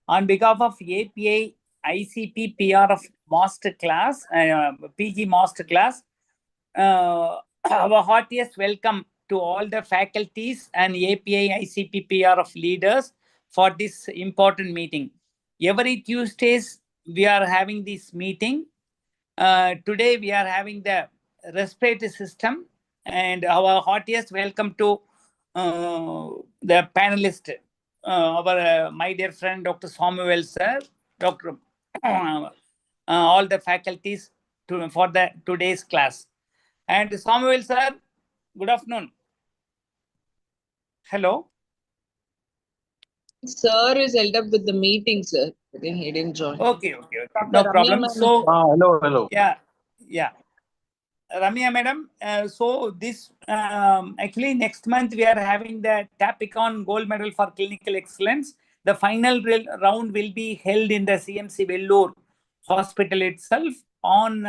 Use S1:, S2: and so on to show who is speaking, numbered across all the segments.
S1: On behalf of API-ICP PRF Masterclass, PG Masterclass, our heartiest welcome to all the faculties and API-ICP PRF leaders for this important meeting. Every Tuesdays, we are having this meeting. Today, we are having the respiratory system, and our heartiest welcome to the panelist, our my dear friend Dr. Samuel sir, Dr. All the faculties for the today's class. And Samuel sir, good afternoon. Hello.
S2: Sir is held up with the meeting, sir. I think he didn't join.
S1: Okay. No problem. So,
S3: hello.
S1: Yeah. Ramya madam, so this actually next month we are having the TAPICON gold medal for clinical excellence. The final round will be held in the CMC Vellore hospital itself on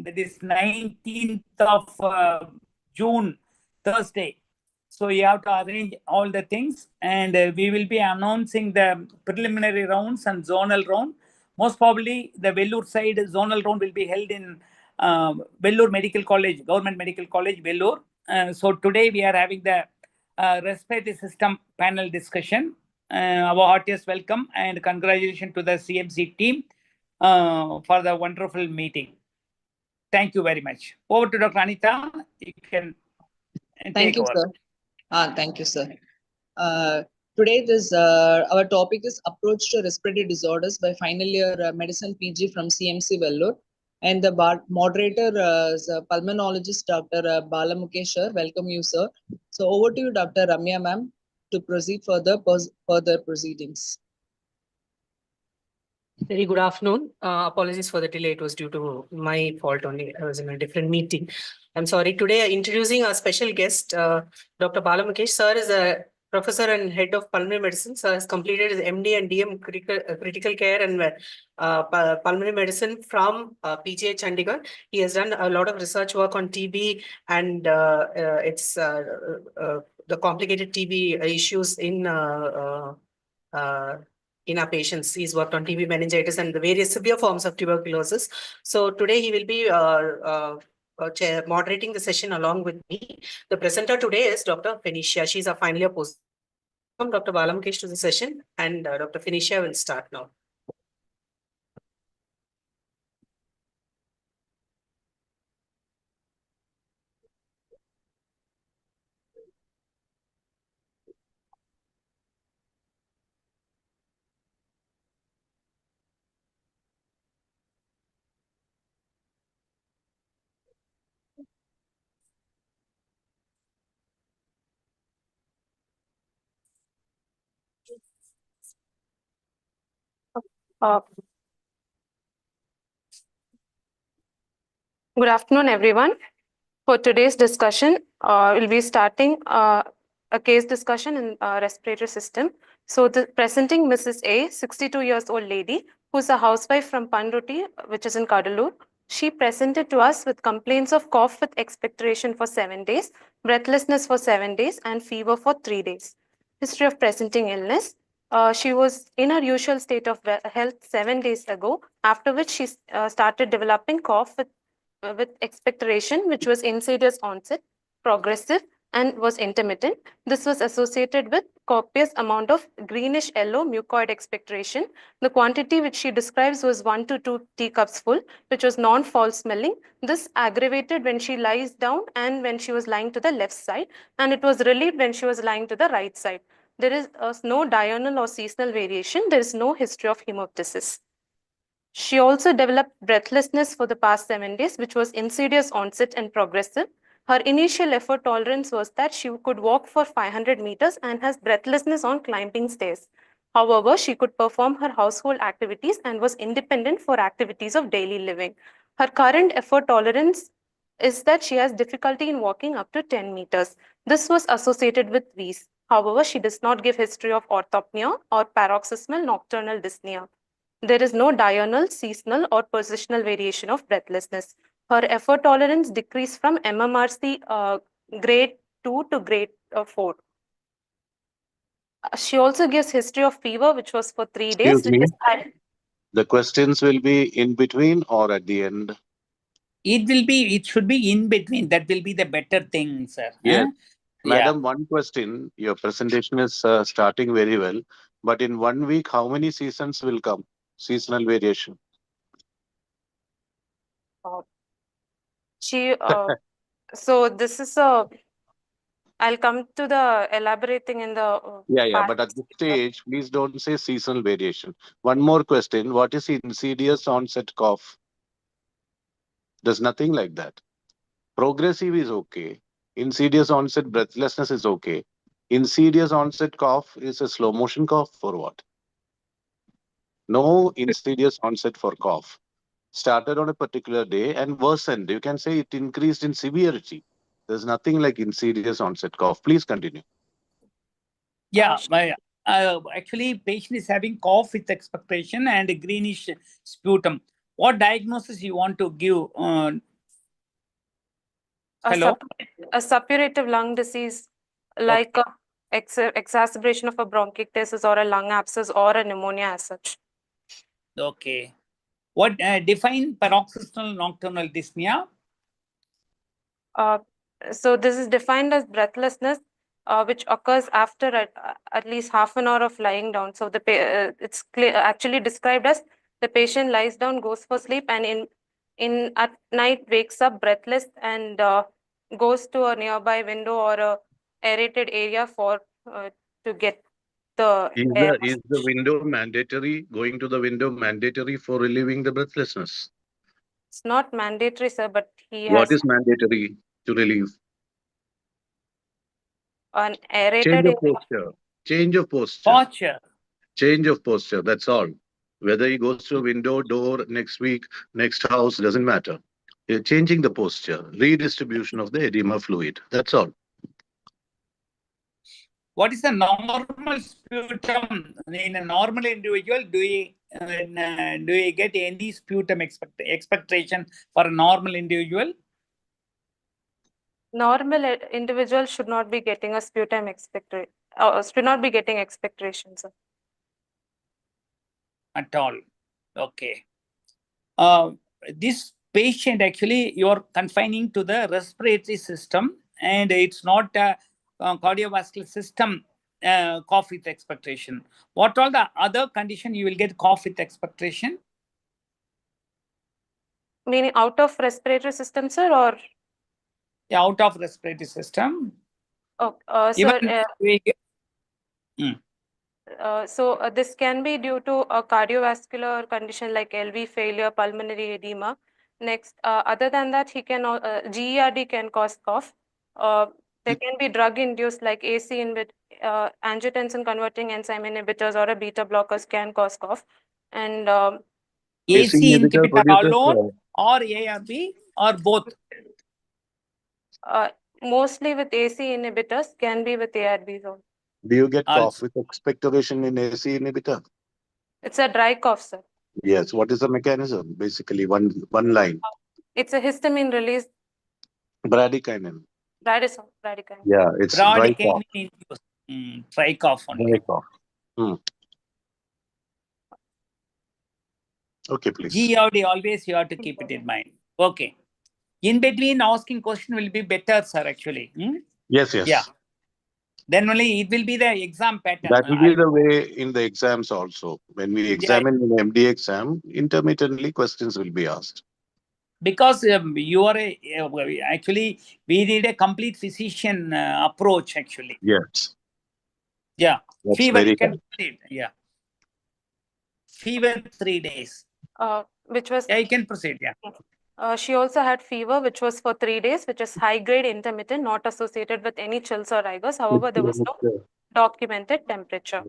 S1: this 19th of June, Thursday. So you have to arrange all the things, and we will be announcing the preliminary rounds and zonal round. Most probably the Vellore side zonal round will be held in Vellore Medical College, Government Medical College, Vellore. So today we are having the respiratory system panel discussion. Our heartiest welcome and congratulations to the CMC team for the wonderful meeting. Thank you very much. Over to Dr. Anita. You can
S2: Thank you, sir. Thank you, sir. Today, our topic is Approach to Respiratory Disorders by final year Medicine PG from CMC Vellore. And the moderator is pulmonologist Dr. Bala Mukesh, sir. Welcome you, sir. So over to you, Dr. Ramya ma'am, to proceed further proceedings.
S4: Very good afternoon. Apologies for the delay. It was due to my fault only. I was in a different meeting. I'm sorry. Today, introducing our special guest, Dr. Bala Mukesh. Sir is a professor and head of pulmonary medicine. Sir has completed his MD and DM critical care and pulmonary medicine from PGI Chandigarh. He has done a lot of research work on TB and the complicated TB issues in our patients. He's worked on TB meningitis and the various severe forms of tuberculosis. So today he will be moderating the session along with me. The presenter today is Dr. Phoenicia. She's a final year post. Welcome Dr. Bala Mukesh to the session, and Dr. Phoenicia will start now.
S5: Good afternoon, everyone. For today's discussion, we'll be starting a case discussion in respiratory system. So presenting Mrs. A, 62 years old lady, who's a housewife from Panruti, which is in Kadalur. She presented to us with complaints of cough with expectoration for 7 days, breathlessness for 7 days, and fever for 3 days. History of presenting illness. She was in her usual state of health 7 days ago, after which she started developing cough with expectoration, which was insidious onset, progressive, and was intermittent. This was associated with copious amount of greenish yellow mucoid expectoration. The quantity which she describes was 1 to 2 teacups full, which was non-foul smelling. This aggravated when she lies down and when she was lying to the left side, and it was relieved when she was lying to the right side. There is no diurnal or seasonal variation. There is no history of hemoptysis. She also developed breathlessness for the past 7 days, which was insidious onset and progressive. Her initial effort tolerance was that she could walk for 500 meters and has breathlessness on climbing stairs. However, she could perform her household activities and was independent for activities of daily living. Her current effort tolerance is that she has difficulty in walking up to 10 meters. This was associated with wheeze. However, she does not give history of orthopnea or paroxysmal nocturnal dyspnea. There is no diurnal, seasonal, or positional variation of breathlessness. Her effort tolerance decreased from MMRC grade 2 to grade 4. She also gives history of fever, which was for 3 days.
S3: Excuse me? The questions will be in between or at the end?
S1: It should be in between. That will be the better thing, sir.
S3: Yes.
S1: Huh?
S3: Madam, one question. Your presentation is starting very well, but in 1 week, how many seasons will come? Seasonal variation.
S5: So this is I'll come to the elaborating in the
S3: Yeah.
S5: part.
S3: But at this stage, please don't say seasonal variation. One more question. What is insidious onset cough? There's nothing like that. Progressive is okay. Insidious onset breathlessness is okay. Insidious onset cough is a slow motion cough for what? No insidious onset for cough. Started on a particular day and worsened. You can say it increased in severity. There's nothing like insidious onset cough. Please continue.
S1: Yeah, actually, patient is having cough with expectoration and greenish sputum. What diagnosis you want to give? Hello?
S5: A suppurative lung disease, like a exacerbation of a bronchiectasis or a lung abscess or a pneumonia as such.
S1: Okay. What define paroxysmal nocturnal dyspnea?
S5: So this is defined as breathlessness, which occurs after at least half an hour of lying down. So it's actually described as the patient lies down, goes for sleep, and in at night wakes up breathless and goes to a nearby window or a aerated area for to get the air.
S3: Is the window mandatory? Going to the window mandatory for relieving the breathlessness?
S5: It's not mandatory, sir, but he
S3: What
S5: has
S3: is mandatory to relieve?
S5: an aerated
S3: Change
S5: area.
S3: of posture. Change of posture.
S1: Posture.
S3: Change of posture. That's all. Whether he goes to a window, door, next week, next house, doesn't matter. You're changing the posture, redistribution of the edema fluid. That's all.
S1: What is the normal sputum in a normal individual? Do you get any sputum expectation for a normal individual?
S5: Normal individual should not be getting a sputum expectoration. Should not be getting expectorations.
S1: At all. Okay. This patient actually you're confining to the respiratory system, and it's not a cardiovascular system cough with expectoration. What all the other condition you will get cough with expectoration?
S5: Meaning out of respiratory system, sir, or?
S1: Yeah, out of respiratory system.
S5: Oh, sir. So this can be due to a cardiovascular condition like LV failure, pulmonary edema. Next, other than that, he can GERD can cause cough. There can be drug induced like AC angiotensin converting enzyme inhibitors or a beta blockers can cause cough. And
S1: AC inhibitor alone or ARB or both?
S5: Mostly with AC inhibitors, can be with ARBs also.
S3: Do you get cough with expectoration in AC inhibitor?
S5: It's a dry cough, sir.
S3: Yes. What is the mechanism? Basically, one line.
S5: It's a histamine release.
S3: Bradykinin.
S5: Bradykinin.
S3: Yeah, it's dry cough.
S1: Dry cough only.
S3: Dry cough. Okay, please.
S1: GERD always you have to keep it in mind. Okay. In between asking question will be better, sir, actually.
S3: Yes.
S1: Yeah. Then only it will be the exam pattern.
S3: That will be the way in the exams also. When we examine in the MD exam, intermittently questions will be asked.
S1: Because you are actually, we need a complete physician approach, actually.
S3: Yes.
S1: Yeah.
S3: That's
S1: Fever,
S3: very
S1: you can proceed. Yeah. Fever 3 days.
S5: Which was.
S1: Yeah, you can proceed. Yeah.
S5: She also had fever, which was for 3 days, which is high-grade intermittent, not associated with any chills or rigors. However, there was no documented temperature.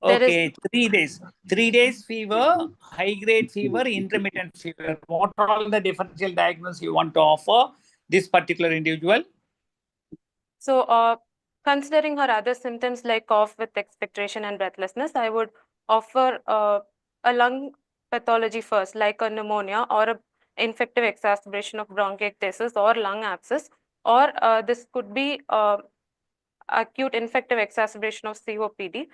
S1: Okay, 3 days. 3 days fever, high-grade fever, intermittent fever. What are all the differential diagnosis you want to offer this particular individual?
S5: So, considering her other symptoms like cough with expectoration and breathlessness, I would offer a lung pathology first, like a pneumonia or a infective exacerbation of bronchiectasis or lung abscess, or this could be acute infective exacerbation of COPD.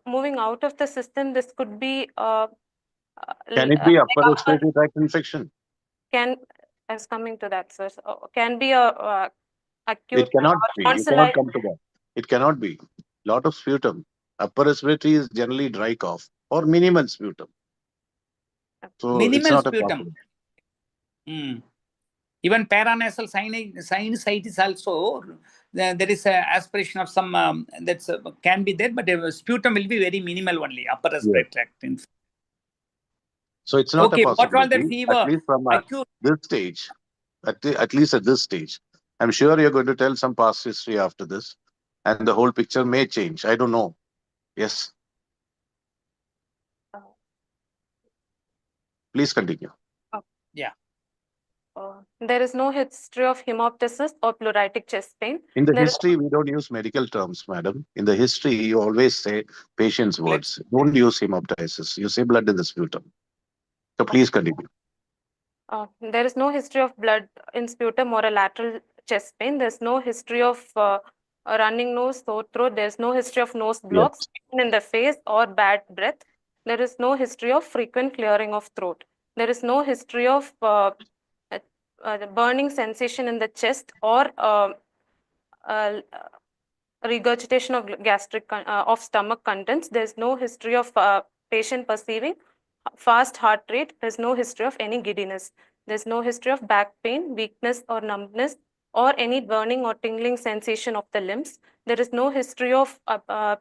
S5: Moving out of the system, this could be
S3: Can it be upper respiratory tract infection?
S5: I was coming to that, sir. So, can be a acute.
S3: It cannot be. You cannot come to that. It cannot be. Lot of sputum. Upper respiratory is generally dry cough or minimal sputum. So it's
S1: Minimal
S3: not a
S1: sputum.
S3: problem.
S1: Even paranasal sinusitis also, there is a aspiration of some that's can be there, but sputum will be very minimal only, upper respiratory tract.
S3: So it's not a
S1: Okay, what all
S3: possibility.
S1: the fever?
S3: At least from
S1: Acute.
S3: this stage, at least at this stage. I'm sure you're going to tell some past history after this, and the whole picture may change. I don't know. Yes. Please continue.
S1: Yeah.
S5: There is no history of hemoptysis or pleuritic chest pain.
S3: In the history, we don't use medical terms, madam. In the history, you always say patient's words. Don't use hemoptysis. You say blood in the sputum. So please continue.
S5: There is no history of blood in sputum or a lateral chest pain. There's no history of a running nose, sore throat. There's no history of nose blocks, pain in the face, or bad breath. There is no history of frequent clearing of throat. There is no history of burning sensation in the chest or regurgitation of gastric of stomach contents. There's no history of patient perceiving fast heart rate. There's no history of any giddiness. There's no history of back pain, weakness or numbness, or any burning or tingling sensation of the limbs. There is no history of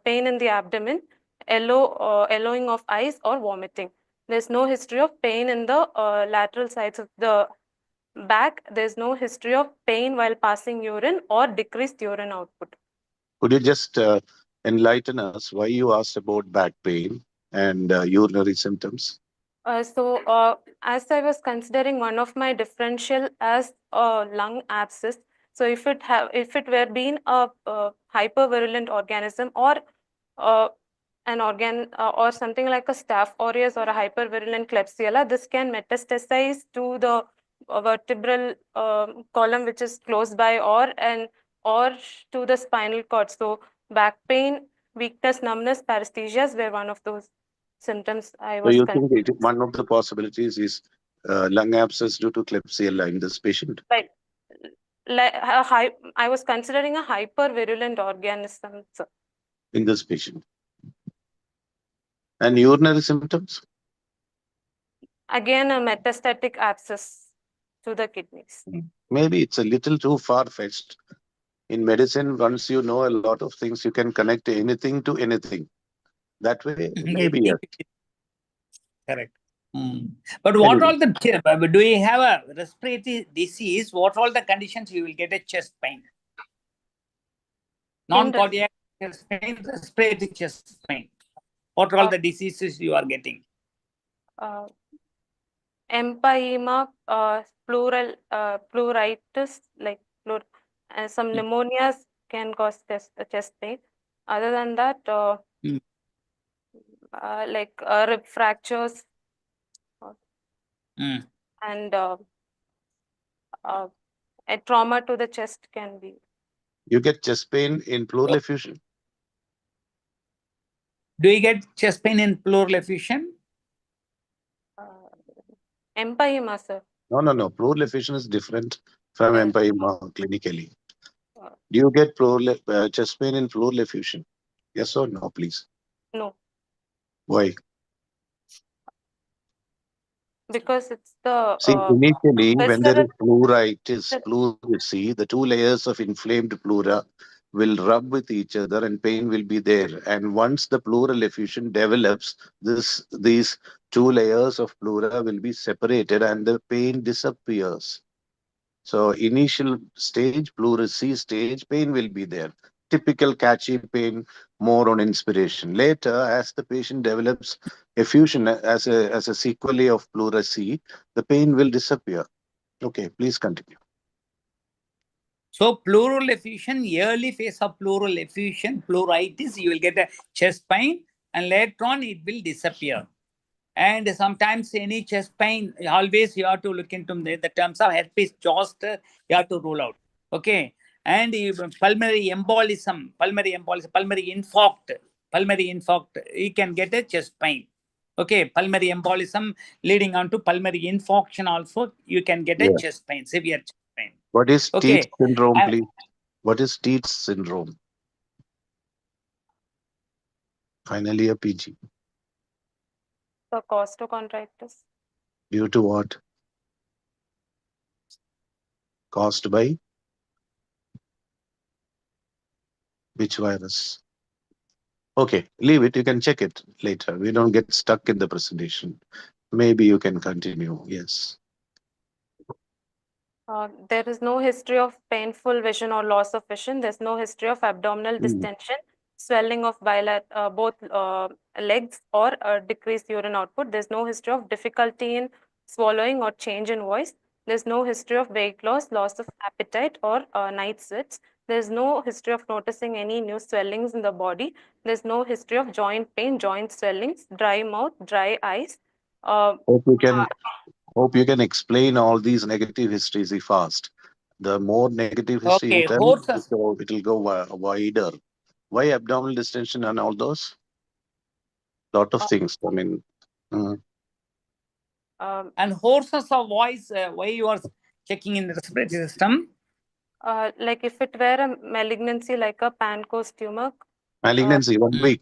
S5: pain in the abdomen, yellowing of eyes, or vomiting. There's no history of pain in the lateral sides of the back. There's no history of pain while passing urine or decreased urine output.
S3: Could you just enlighten us why you asked about back pain and urinary symptoms?
S5: As I was considering one of my differential as a lung abscess, so if it were being a hypervirulent organism or an organ or something like a Staph aureus or a hypervirulent Klebsiella, this can metastasize to the vertebral column which is close by or to the spinal cord. So back pain, weakness, numbness, paresthesias were one of those symptoms I was.
S3: So you think one of the possibilities is lung abscess due to Klebsiella in this patient?
S5: Right. I was considering a hypervirulent organism, sir.
S3: In this patient. And urinary symptoms?
S5: Again, a metastatic abscess to the kidneys.
S3: Maybe it's a little too far-fetched. In medicine, once you know a lot of things, you can connect anything to anything. That way, maybe yes.
S1: Correct. But what all the, do you have a respiratory disease? What all the conditions you will get a chest pain? Non-cardiac chest pain, respiratory chest pain. What are all the diseases you are getting?
S5: Empyema, pleuritis, like some pneumonias can cause chest pain. Other than that, like rib fractures and a trauma to the chest can be.
S3: You get chest pain in pleural effusion?
S1: Do you get chest pain in pleural effusion?
S5: Empyema, sir.
S3: No. Pleural effusion is different from empyema clinically. Do you get chest pain in pleural effusion? Yes or no, please?
S5: No.
S3: Why?
S5: Because it's the...
S3: See, initially, when there is pleuritis, pleurisy, the two layers of inflamed pleura will rub with each other and pain will be there. And once the pleural effusion develops, these two layers of pleura will be separated and the pain disappears. So initial stage, pleurisy stage, pain will be there. Typical catchy pain, more on inspiration. Later, as the patient develops effusion as a sequelae of pleurisy, the pain will disappear. Okay, please continue.
S1: So pleural effusion, early phase of pleural effusion, pleuritis, you will get a chest pain and later on it will disappear. And sometimes any chest pain, always you have to look into the terms of herpes zoster, you have to rule out. Okay. and pulmonary embolism, pulmonary infarct, you can get a chest pain. Okay, pulmonary embolism leading on to pulmonary infarction also, you can get a
S3: Yeah.
S1: chest pain, severe chest pain.
S3: What is
S1: Okay.
S3: Teats syndrome, please? What is Teats syndrome? Finally, a PG.
S5: The costochondritis.
S3: Due to what? Caused by which virus? Okay, leave it. You can check it later. We don't get stuck in the presentation. Maybe you can continue. Yes.
S5: There is no history of painful vision or loss of vision. There's no history of abdominal distension, swelling of both legs, or decreased urine output. There's no history of difficulty in swallowing or change in voice. There's no history of weight loss, loss of appetite, or night sweats. There's no history of noticing any new swellings in the body. There's no history of joint pain, joint swellings, dry mouth, dry eyes.
S3: Hope you can explain all these negative histories fast. The more negative history you
S1: Okay,
S3: tell,
S1: horses.
S3: it'll go wider. Why abdominal distension and all those? Lot of things. I mean,
S1: And hoarseness of voice, why you are checking in the respiratory system?
S5: Like if it were a malignancy like a Pancoast tumor.
S3: malignancy, 1 week.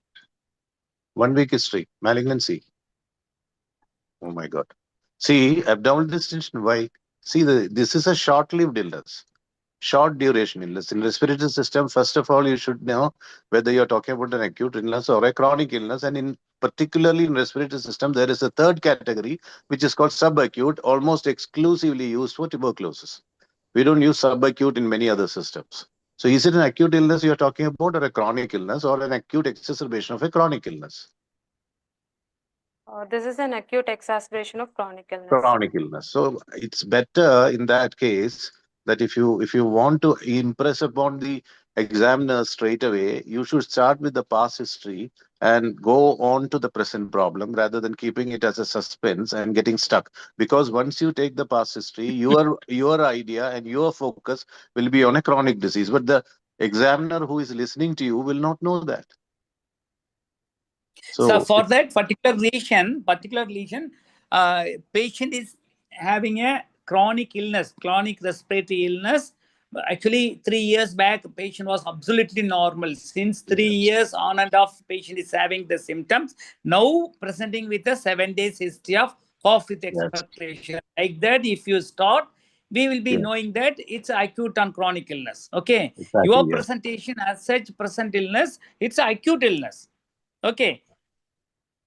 S3: 1 week history. Malignancy. Oh my God. See, abdominal distension, why? See, this is a short-lived illness. Short duration illness. In respiratory system, first of all, you should know whether you're talking about an acute illness or a chronic illness. And particularly in respiratory system, there is a third category, which is called subacute, almost exclusively used for tuberculosis. We don't use subacute in many other systems. So is it an acute illness you're talking about, or a chronic illness, or an acute exacerbation of a chronic illness?
S5: This is an acute exacerbation of chronic illness.
S3: Chronic illness. So it's better in that case that if you want to impress upon the examiner straight away, you should start with the past history and go on to the present problem rather than keeping it as a suspense and getting stuck. Because once you take the past history, your idea and your focus will be on a chronic disease. But the examiner who is listening to you will not know that.
S1: So for that particular lesion, patient is having a chronic illness, chronic respiratory illness. Actually, 3 years back, patient was absolutely normal. Since 3 years on and off, patient is having the symptoms. Now presenting with a 7 days history of cough with expectoration. Like that, if you start, we will be knowing that it's acute and chronic illness. Okay.
S3: Exactly,
S1: your presentation as such, present illness, it's acute illness. Okay.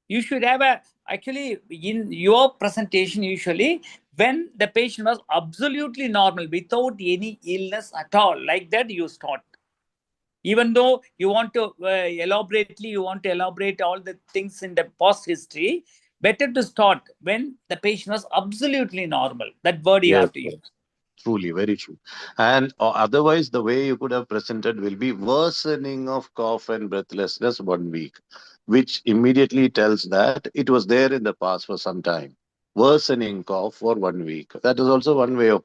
S1: You should have actually in your presentation, usually when the patient was absolutely normal without any illness at all, like that you start. Even though you want to elaborate all the things in the past history, better to start when the patient was absolutely normal. That word you have to use.
S3: Truly, very true. And otherwise, the way you could have presented will be worsening of cough and breathlessness 1 week, which immediately tells that it was there in the past for some time. Worsening cough for 1 week. That is also one way of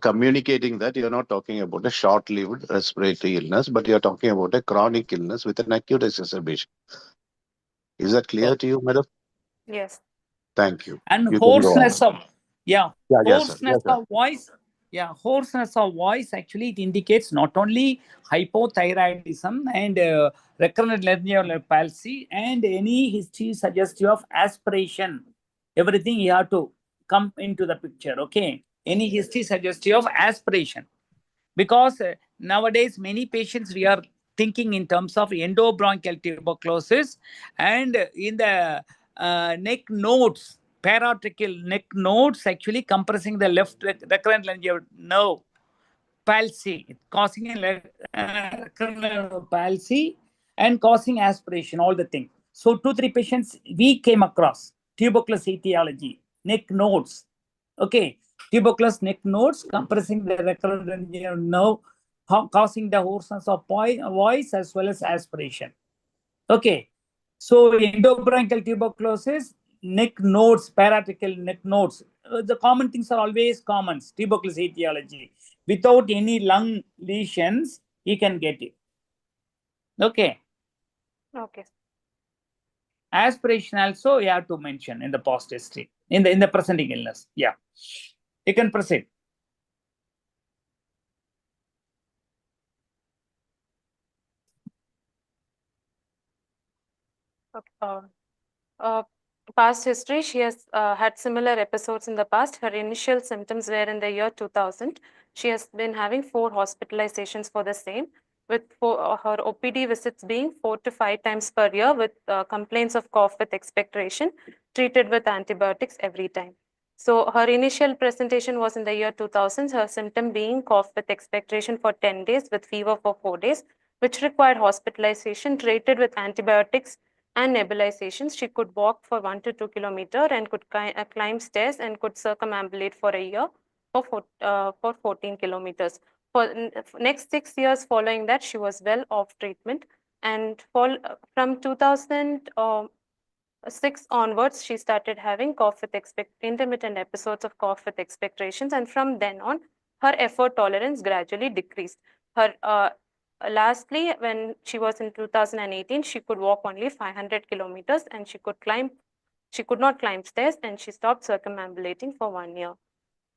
S3: communicating that you're not talking about a short-lived respiratory illness, but you're talking about a chronic illness with an acute exacerbation. Is that clear to you, madam?
S5: Yes.
S3: Thank you.
S1: And
S3: you
S1: hoarseness of hoarseness
S3: sir.
S1: of voice. Yeah, hoarseness of voice, actually it indicates not only hypothyroidism and recurrent laryngeal palsy, and any history suggestive of aspiration. Everything you have to come into the picture. Okay, any history suggestive of aspiration, because nowadays many patients we are thinking in terms of endobronchial tuberculosis, and in the neck nodes, paratracheal neck nodes, actually compressing the left recurrent laryngeal nerve palsy, causing a recurrent palsy and causing aspiration, all the things. So 2-3 patients we came across tuberculous etiology, neck nodes. Okay, tuberculous neck nodes compressing the recurrent laryngeal nerve, causing the hoarseness of voice as well as aspiration. Okay, so endobronchial tuberculosis, neck nodes, paratracheal neck nodes. The common things are always common, tuberculous etiology. without any lung lesions, he can get it. Okay.
S5: Okay.
S1: Aspiration also you have to mention in the past history, in the presenting illness. Yeah. You can proceed.
S5: Past history, she has had similar episodes in the past. Her initial symptoms were in the year 2000. She has been having 4 hospitalizations for the same, with her OPD visits being 4 to 5 times per year, with complaints of cough with expectoration, treated with antibiotics every time. So her initial presentation was in the year 2000, her symptom being cough with expectoration for 10 days with fever for 4 days, which required hospitalization, treated with antibiotics and nebulizations. She could walk for 1 to 2 kilometers and could climb stairs and could circumambulate for a year for 14 kilometers. For next 6 years following that, she was well off treatment. And from 2006 onwards, she started having cough with intermittent episodes of cough with expectorations. And from then on, her effort tolerance gradually decreased. Her lastly, when she was in 2018, she could walk only 500 kilometers and she could not climb stairs, and she stopped circumambulating for 1 year.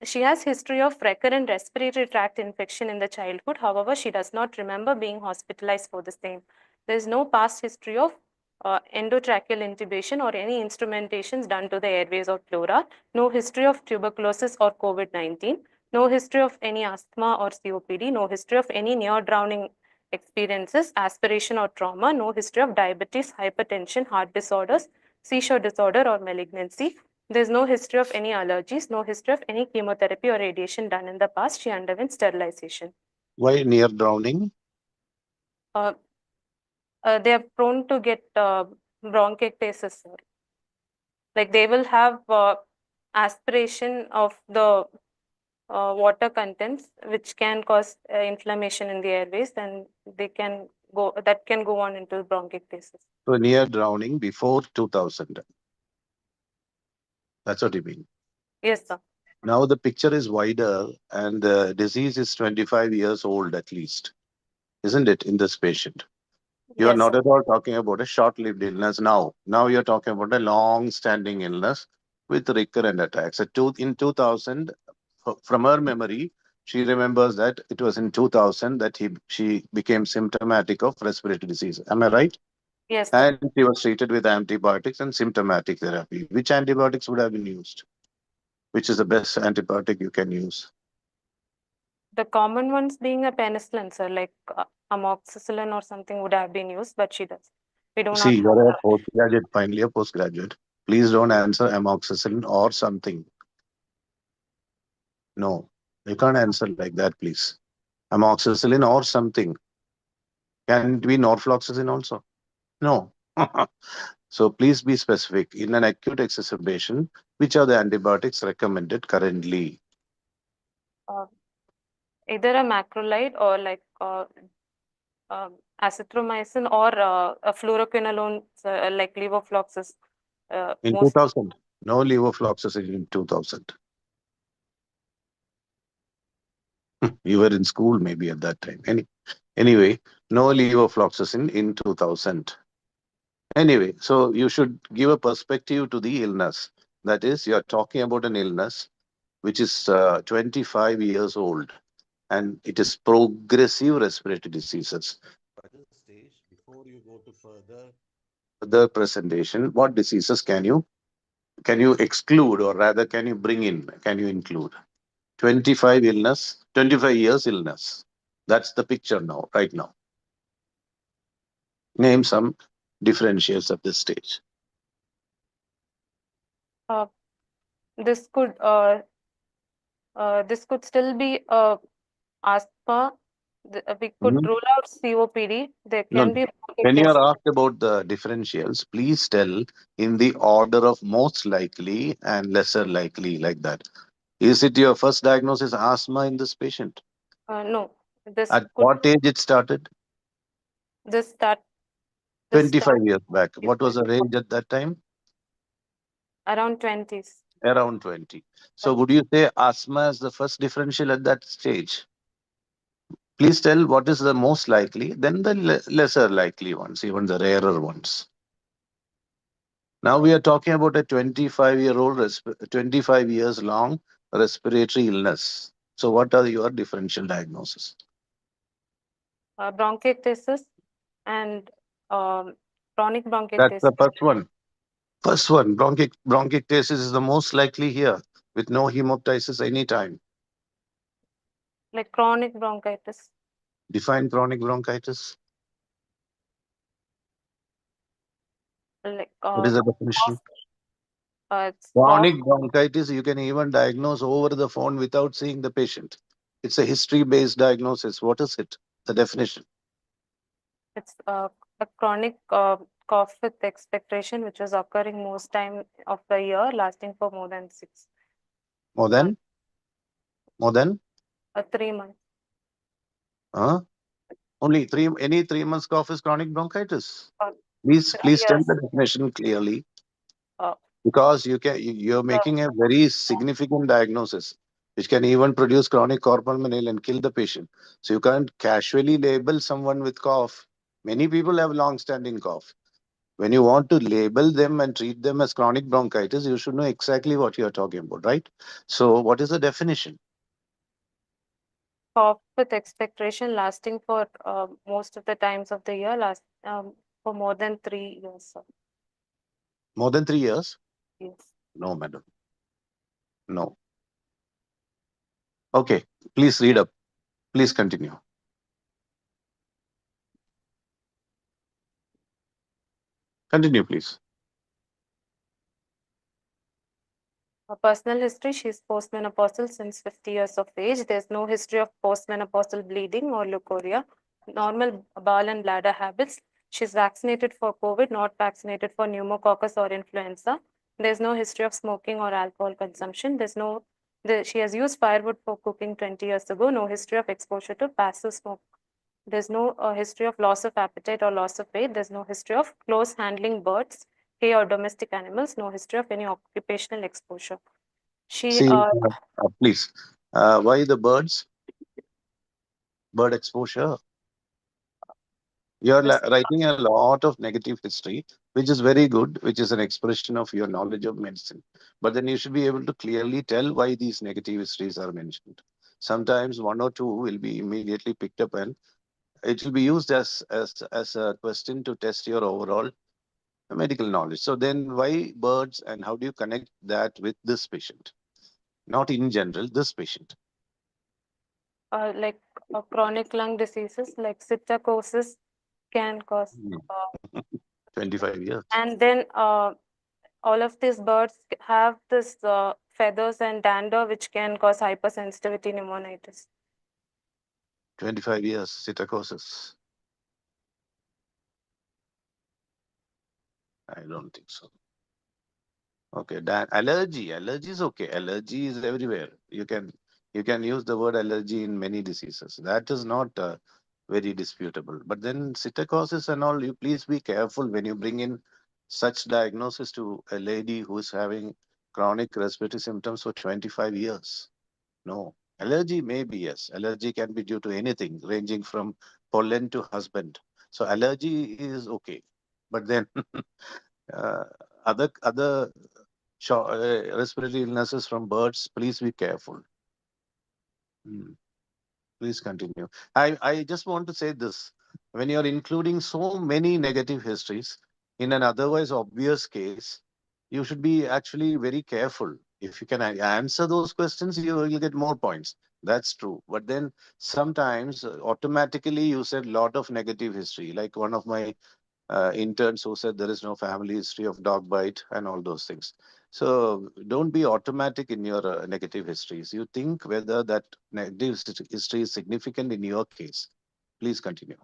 S5: She has history of recurrent respiratory tract infection in the childhood. However, she does not remember being hospitalized for the same. There is no past history of endotracheal intubation or any instrumentations done to the airways or pleura. No history of tuberculosis or COVID-19. No history of any asthma or COPD. No history of any near drowning experiences, aspiration or trauma. No history of diabetes, hypertension, heart disorders, seizure disorder or malignancy. There's no history of any allergies, no history of any chemotherapy or radiation done in the past. She underwent sterilization.
S3: Why near drowning?
S5: They are prone to get bronchiectasis. Like they will have aspiration of the water contents, which can cause inflammation in the airways, and that can go on into bronchiectasis.
S3: So near drowning before 2000. That's what you mean.
S5: Yes, sir.
S3: Now the picture is wider and the disease is 25 years old at least, isn't it, in this patient? You are
S5: Yes,
S3: not
S5: sir.
S3: at all talking about a short-lived illness now. Now you're talking about a long-standing illness with recurrent attacks. In 2000, from her memory, she remembers that it was in 2000 that she became symptomatic of respiratory disease. Am I right?
S5: Yes, sir.
S3: And she was treated with antibiotics and symptomatic therapy. Which antibiotics would have been used? Which is the best antibiotic you can use?
S5: The common ones being a penicillin, sir, like amoxicillin or something would have been used, but she does. We do
S3: See,
S5: not
S3: you're a
S5: have.
S3: postgraduate, finally a postgraduate. Please don't answer amoxicillin or something. No, you can't answer like that, please. Amoxicillin or something. Can it be norfloxacin also? No. So please be specific. In an acute exacerbation, which are the antibiotics recommended currently?
S5: Either a macrolide or like azithromycin or a fluoroquinolone, like levofloxacin.
S3: In 2000, no levofloxacin in 2000. You were in school maybe at that time. Anyway, no levofloxacin in 2000. Anyway, so you should give a perspective to the illness. That is, you're talking about an illness which is 25 years old and it is progressive respiratory diseases. At this stage, before you go to further presentation, what diseases can you exclude, or rather can you bring in, can you include? 25 years illness. That's the picture now, right now. Name some differentials at this stage.
S5: This could still be asthma. We could rule out COPD. There can be.
S3: When you are asked about the differentials, please tell in the order of most likely and lesser likely, like that. Is it your first diagnosis asthma in this patient?
S5: No.
S3: At what age it started?
S5: This start
S3: 25 years back. What was the range at that time?
S5: Around 20s.
S3: Around 20. So would you say asthma is the first differential at that stage? Please tell what is the most likely, then the lesser likely ones, even the rarer ones. Now we are talking about a 25-year-old, 25 years long respiratory illness. So what are your differential diagnoses?
S5: Bronchiectasis and chronic
S3: That's
S5: bronchiectasis.
S3: the first one. First one, bronchiectasis is the most likely here with no hemoptysis anytime.
S5: Like chronic bronchitis.
S3: Define chronic bronchitis.
S5: Like
S3: What is the definition?
S5: it's cough.
S3: Chronic bronchitis, you can even diagnose over the phone without seeing the patient. It's a history-based diagnosis. What is it? The definition.
S5: It's a chronic cough with expectoration, which is occurring most time of the year, lasting for more than 6
S3: More than? More than?
S5: 3 months.
S3: Huh? Only any 3 months cough is chronic bronchitis.
S5: Uh,
S3: Please tell
S5: yes.
S3: the definition clearly,
S5: Uh,
S3: because you're making a very significant diagnosis, which can even produce chronic pulmonale and kill the patient. So you can't casually label someone with cough. Many people have long-standing cough. When you want to label them and treat them as chronic bronchitis, you should know exactly what you're talking about, right? So what is the definition?
S5: Cough with expectoration lasting for most of the times of the year, for more than 3 years. Sir.
S3: More than 3 years?
S5: Yes.
S3: No, madam. No. Okay, please read up. Please continue. Continue, please.
S5: Her personal history, she is postmenopausal since 50 years of age. There's no history of postmenopausal bleeding or leukorrhea. Normal bowel and bladder habits. She's vaccinated for COVID, not vaccinated for pneumococcus or influenza. There's no history of smoking or alcohol consumption. She has used firewood for cooking 20 years ago. No history of exposure to passive smoke. There's no history of loss of appetite or loss of weight. There's no history of close handling birds, hay or domestic animals. No history of any occupational exposure. She
S3: See, please, why the birds? Bird exposure. You're writing a lot of negative history, which is very good, which is an expression of your knowledge of medicine. But then you should be able to clearly tell why these negative histories are mentioned. Sometimes one or two will be immediately picked up, and it will be used as a question to test your overall medical knowledge. So then why birds, and how do you connect that with this patient? Not in general, this patient.
S5: like chronic lung diseases like psittacosis can cause
S3: 25 years.
S5: and then all of these birds have this feathers and dander which can cause hypersensitivity pneumonitis.
S3: 25 years, psittacosis. I don't think so. Okay, allergy is okay. Allergy is everywhere. You can use the word allergy in many diseases. That is not very disputable. But then psittacosis and all, you please be careful when you bring in such diagnosis to a lady who is having chronic respiratory symptoms for 25 years. No. Allergy maybe, yes. Allergy can be due to anything, ranging from pollen to husband. So allergy is okay. But then other respiratory illnesses from birds, please be careful. Please continue. I just want to say this. When you're including so many negative histories in an otherwise obvious case, you should be actually very careful. If you can answer those questions, you'll get more points. That's true. But then sometimes automatically you said a lot of negative history. Like one of my interns who said there is no family history of dog bite and all those things. So don't be automatic in your negative histories. You think whether that negative history is significant in your case. Please continue.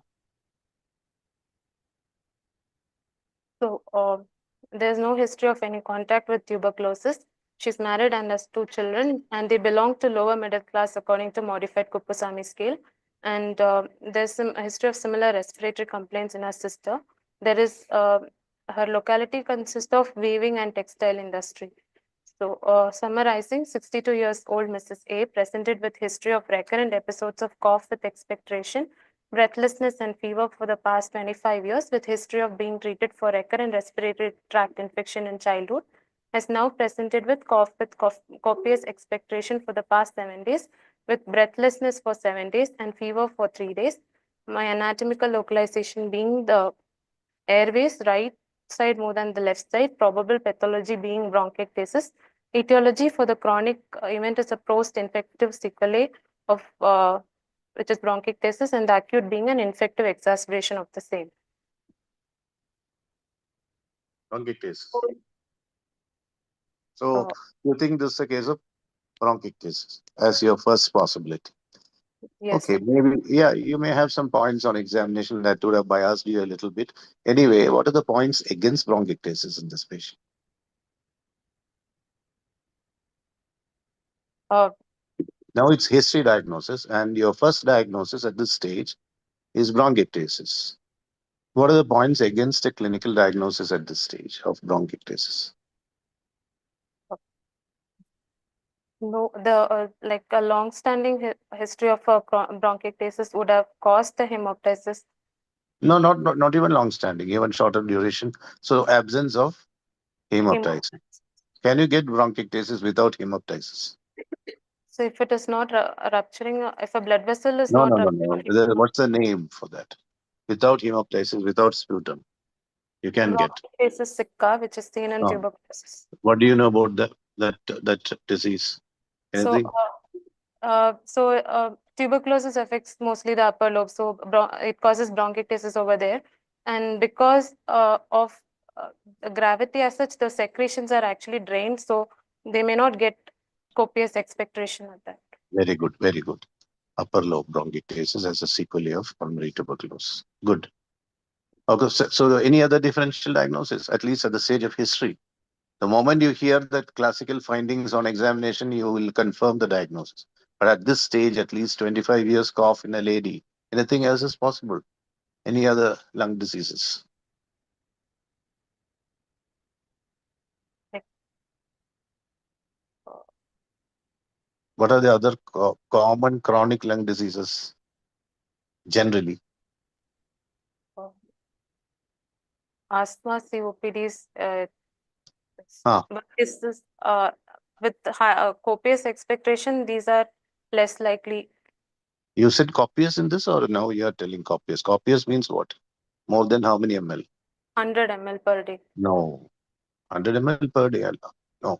S5: So there's no history of any contact with tuberculosis. She's married and has 2 children, and they belong to lower middle class according to modified Kupusamy scale. And there's a history of similar respiratory complaints in her sister. There is her locality consists of weaving and textile industry. So, summarizing, 62 years old Mrs. A presented with history of recurrent episodes of cough with expectoration, breathlessness and fever for the past 25 years, with history of being treated for recurrent respiratory tract infection in childhood, has now presented with cough with copious expectoration for the past 7 days, with breathlessness for 7 days and fever for 3 days. My anatomical localization being the airways, right side more than the left side, probable pathology being bronchiectasis. Etiology for the chronic event is a post-infective sequelae of which is bronchiectasis, and the acute being an infective exacerbation of the same.
S3: Bronchiectasis. So you think this is a case of bronchiectasis as your first possibility?
S5: Yes.
S3: Okay, maybe, yeah, you may have some points on examination that would have biased you a little bit. Anyway, what are the points against bronchiectasis in this patient? Now it's history diagnosis, and your first diagnosis at this stage is bronchiectasis. What are the points against a clinical diagnosis at this stage of bronchiectasis?
S5: No, the like a long-standing history of bronchiectasis would have caused the hemoptysis.
S3: No, not even long-standing, even shorter duration. So absence of hemoptysis. Can you get bronchiectasis without hemoptysis?
S5: So if it is not rupturing, if a blood vessel is
S3: No,
S5: not
S3: no, no, no. What's the name for that? Without hemoptysis, without sputum, you can get.
S5: bronchiectasis sicca, which is seen in
S3: No.
S5: tuberculosis.
S3: What do you know about that disease? Anything?
S5: Tuberculosis affects mostly the upper lobe, so it causes bronchiectasis over there, and because of the gravity as such, the secretions are actually drained, so they may not get copious expectoration at that.
S3: Very good, very good. Upper lobe bronchiectasis as a sequelae of pulmonary tuberculosis. Good. Okay, so any other differential diagnosis, at least at the stage of history? The moment you hear that classical findings on examination, you will confirm the diagnosis. But at this stage, at least 25 years cough in a lady, anything else is possible. Any other lung diseases? What are the other common chronic lung diseases generally?
S5: Asthma, COPDs,
S3: Huh.
S5: but is this with high, copious expectoration, these are less likely.
S3: You said copious in this, or now you are telling copious? Copious means what? More than how many ml?
S5: 100 ml per day.
S3: No. 100 ml per day. No.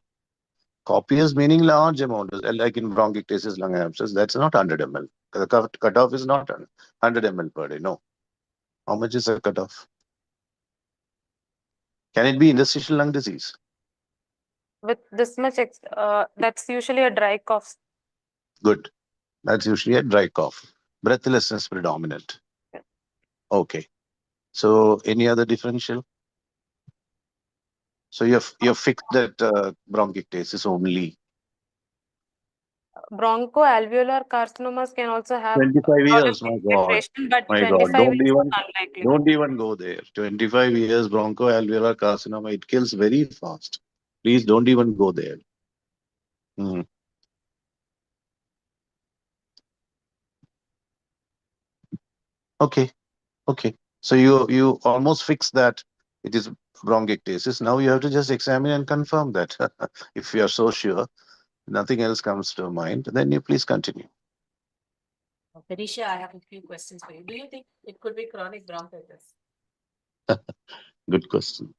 S3: Copious meaning large amount, like in bronchiectasis, lung abscess, that's not 100 ml. The cutoff is not 100 ml per day. No. How much is a cutoff? Can it be interstitial lung disease?
S5: With this much, that's usually a dry cough.
S3: Good. That's usually a dry cough. Breathlessness predominant. Okay. So any other differential? So you're fixed that bronchiectasis only.
S5: Bronchoalveolar carcinomas can also have
S3: 25 years, my God.
S5: but
S3: My God,
S5: 25 is unlikely.
S3: don't even go there. 25 years bronchoalveolar carcinoma, it kills very fast. Please don't even go there. Hmm. Okay, okay. So you almost fixed that it is bronchiectasis. Now you have to just examine and confirm that. If you are so sure, nothing else comes to mind, then you please continue.
S4: Felicia, I have a few questions for you. Do you think it could be chronic bronchitis?
S3: Good question.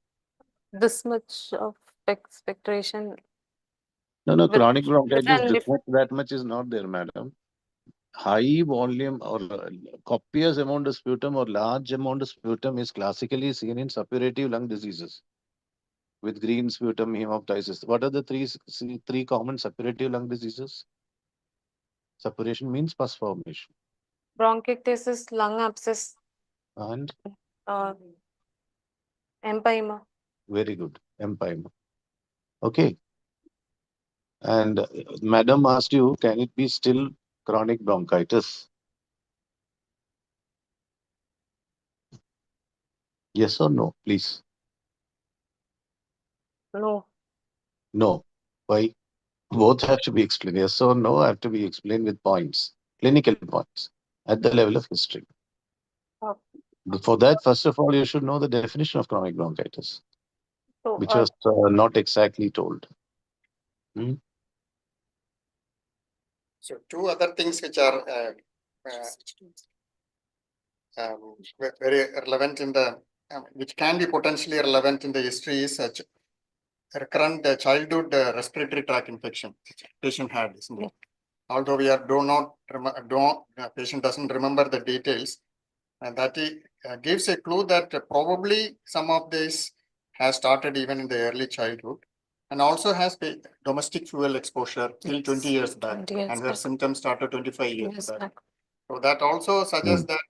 S5: This much of expectoration.
S3: No,
S5: With
S3: chronic bronchitis,
S5: different
S3: that much is not there, madam. High volume or copious amount of sputum or large amount of sputum is classically seen in suppurative lung diseases with green sputum hemoptysis. What are the three common suppurative lung diseases? Suppuration means pus formation.
S5: bronchiectasis, lung abscess,
S3: And
S5: empyema.
S3: very good, empyema. Okay. And madam asked you, can it be still chronic bronchitis? Yes or no, please?
S5: No.
S3: No. Why? Both have to be explained. Yes or no have to be explained with points, clinical points at the level of history.
S5: Uh,
S3: For that, first of all, you should know the definition of chronic bronchitis,
S5: So,
S3: which was not exactly told. Hmm?
S6: So two other things which are very relevant in the, which can be potentially relevant in the history is such recurrent childhood respiratory tract infection patient had, isn't it? Although we are patient doesn't remember the details, and that gives a clue that probably some of this has started even in the early childhood, and also has domestic fuel exposure till 20 years back,
S5: 20 years
S6: and her
S5: back.
S6: symptoms started 25 years
S5: Yes,
S6: back.
S5: back.
S6: So that also suggests that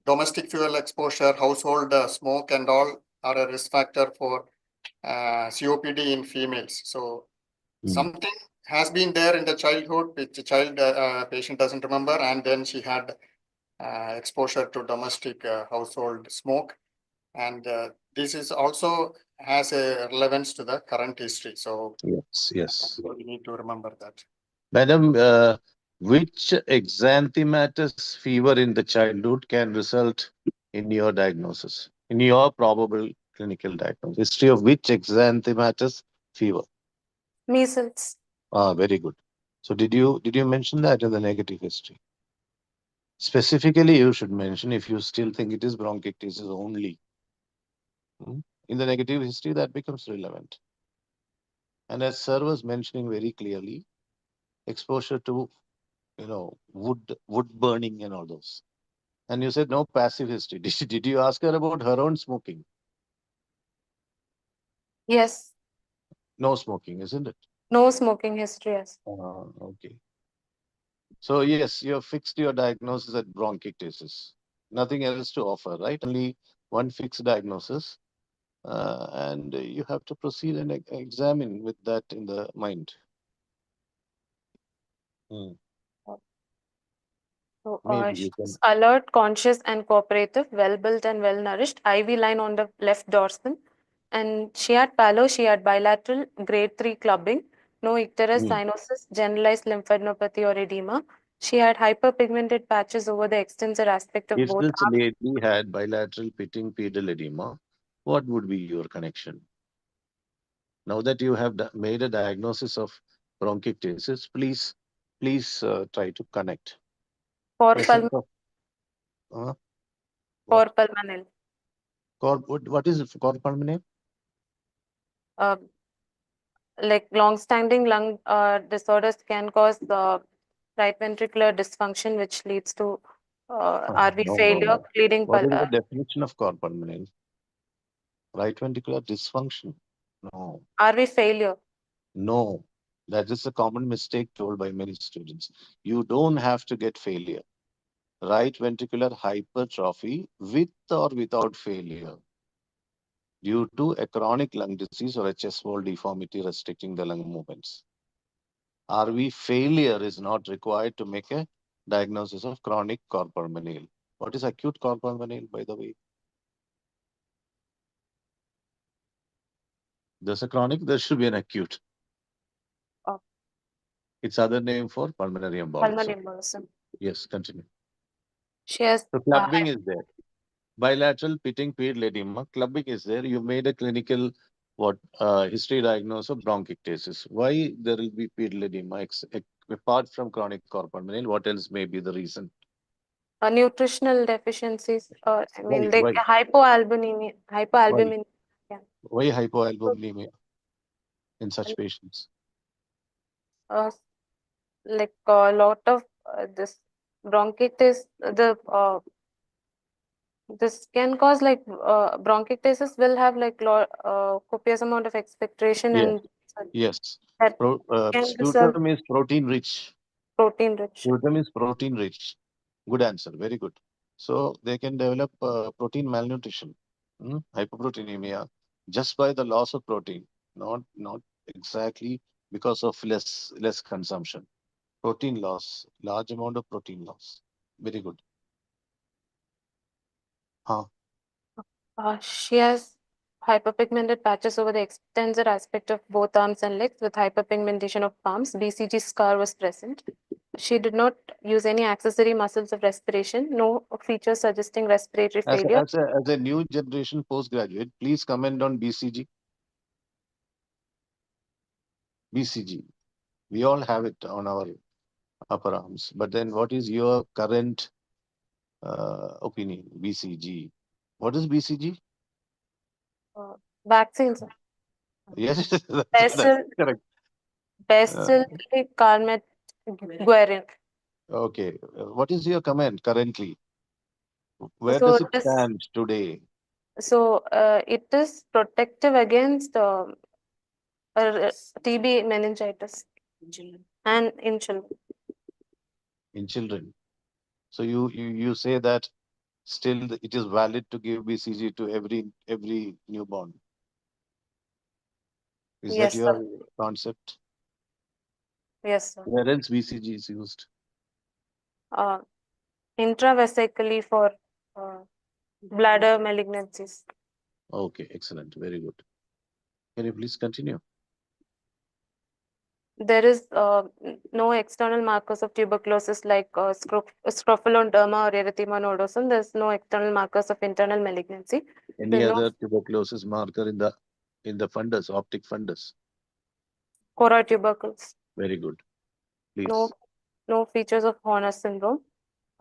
S6: domestic fuel exposure, household smoke and all are a risk factor for COPD in females. So something has been there in the childhood, which the child patient doesn't remember, and then she had exposure to domestic household smoke. And this is also has a relevance to the current history. So
S3: Yes.
S6: we need to remember that.
S3: Madam, which exanthematous fever in the childhood can result in your diagnosis, in your probable clinical diagnosis? History of which exanthematous fever?
S5: Measles.
S3: Very good. So did you mention that in the negative history? Specifically, you should mention if you still think it is bronchitis only. In the negative history, that becomes relevant. And as sir was mentioning very clearly, exposure to wood burning and all those. And you said no passive history. Did you ask her about her own smoking?
S5: Yes.
S3: No smoking, isn't it?
S5: No smoking history. Yes.
S3: Okay. So yes, you have fixed your diagnosis at bronchitis. Nothing else to offer, right? Only one fixed diagnosis. And you have to proceed and examine with that in the mind.
S5: So,
S3: Maybe you
S5: she's
S3: can.
S5: alert, conscious, and cooperative, well-built and well-nourished, IV line on the left dorsum. And she had pallor, she had bilateral grade 3 clubbing, no icterus cyanosis, generalized lymphadenopathy or edema. She had hyperpigmented patches over the extensor aspect of
S3: If
S5: both
S3: this
S5: arms.
S3: lady had bilateral pitting pedal edema, what would be your connection? Now that you have made a diagnosis of bronchitis, please try to connect.
S5: For
S3: Presence of what?
S5: pulmonale.
S3: What is cor pulmonale?
S5: Like long-standing lung disorders can cause the right ventricular dysfunction, which leads to RV failure,
S3: No.
S5: bleeding.
S3: What is the definition of cor pulmonale? Right ventricular dysfunction? No.
S5: RV failure.
S3: No. That is a common mistake told by many students. You don't have to get failure. Right ventricular hypertrophy with or without failure due to a chronic lung disease or a chest wall deformity restricting the lung movements. RV failure is not required to make a diagnosis of chronic cor pulmonale. What is acute cor pulmonale, by the way? There's a chronic, there should be an acute.
S5: Oh.
S3: It's other name for pulmonary
S5: Pulmonary
S3: embolism.
S5: embolism.
S3: Yes, continue.
S5: She has
S3: So clubbing is there. Bilateral pitting pedal edema, clubbing is there. You made a clinical history diagnosis of bronchitis. Why there will be pedal edema apart from chronic cor pulmonale? What else may be the reason?
S5: nutritional deficiencies. I mean,
S3: Why?
S5: like hypoalbuminemia. Hypoalbuminemia.
S3: Why hypoalbuminemia in such patients?
S5: Like a lot of this bronchitis. This can cause like bronchitis will have like copious amount of expectoration
S3: Yes.
S5: and
S3: Yes.
S5: that can result
S3: Sputum is protein rich.
S5: protein rich.
S3: Sputum is protein rich. Good answer. Very good. So they can develop protein malnutrition, hypoproteinemia, just by the loss of protein, not exactly because of less consumption. Protein loss, large amount of protein loss. Very good.
S5: She has hyperpigmented patches over the extensor aspect of both arms and legs with hyperpigmentation of palms. BCG scar was present. She did not use any accessory muscles of respiration. No features suggesting respiratory failure.
S3: As a new generation postgraduate, please comment on BCG. BCG. We all have it on our upper arms. But then what is your current opinion? BCG. What is BCG?
S5: Vaccines.
S3: Yes, that's
S5: Basal,
S3: correct.
S5: basal carmet guerin.
S3: Okay. What is your comment currently? Where
S5: So
S3: does it stand today?
S5: So it is protective against TB meningitis and in children.
S3: In children. So you say that still it is valid to give BCG to every newborn. Is
S5: Yes,
S3: that your
S5: sir.
S3: concept?
S5: Yes, sir.
S3: Where else BCG is used?
S5: Intravesically for bladder malignancies.
S3: Okay, excellent. Very good. Can you please continue?
S5: There is no external markers of tuberculosis like scrophulonderma or erythema nodosum. There's no external markers of internal malignancy.
S3: Any
S5: There are
S3: other
S5: no
S3: tuberculosis marker in the fundus, optic fundus?
S5: choroid tubercles.
S3: Very good. Please.
S5: No features of Horner syndrome.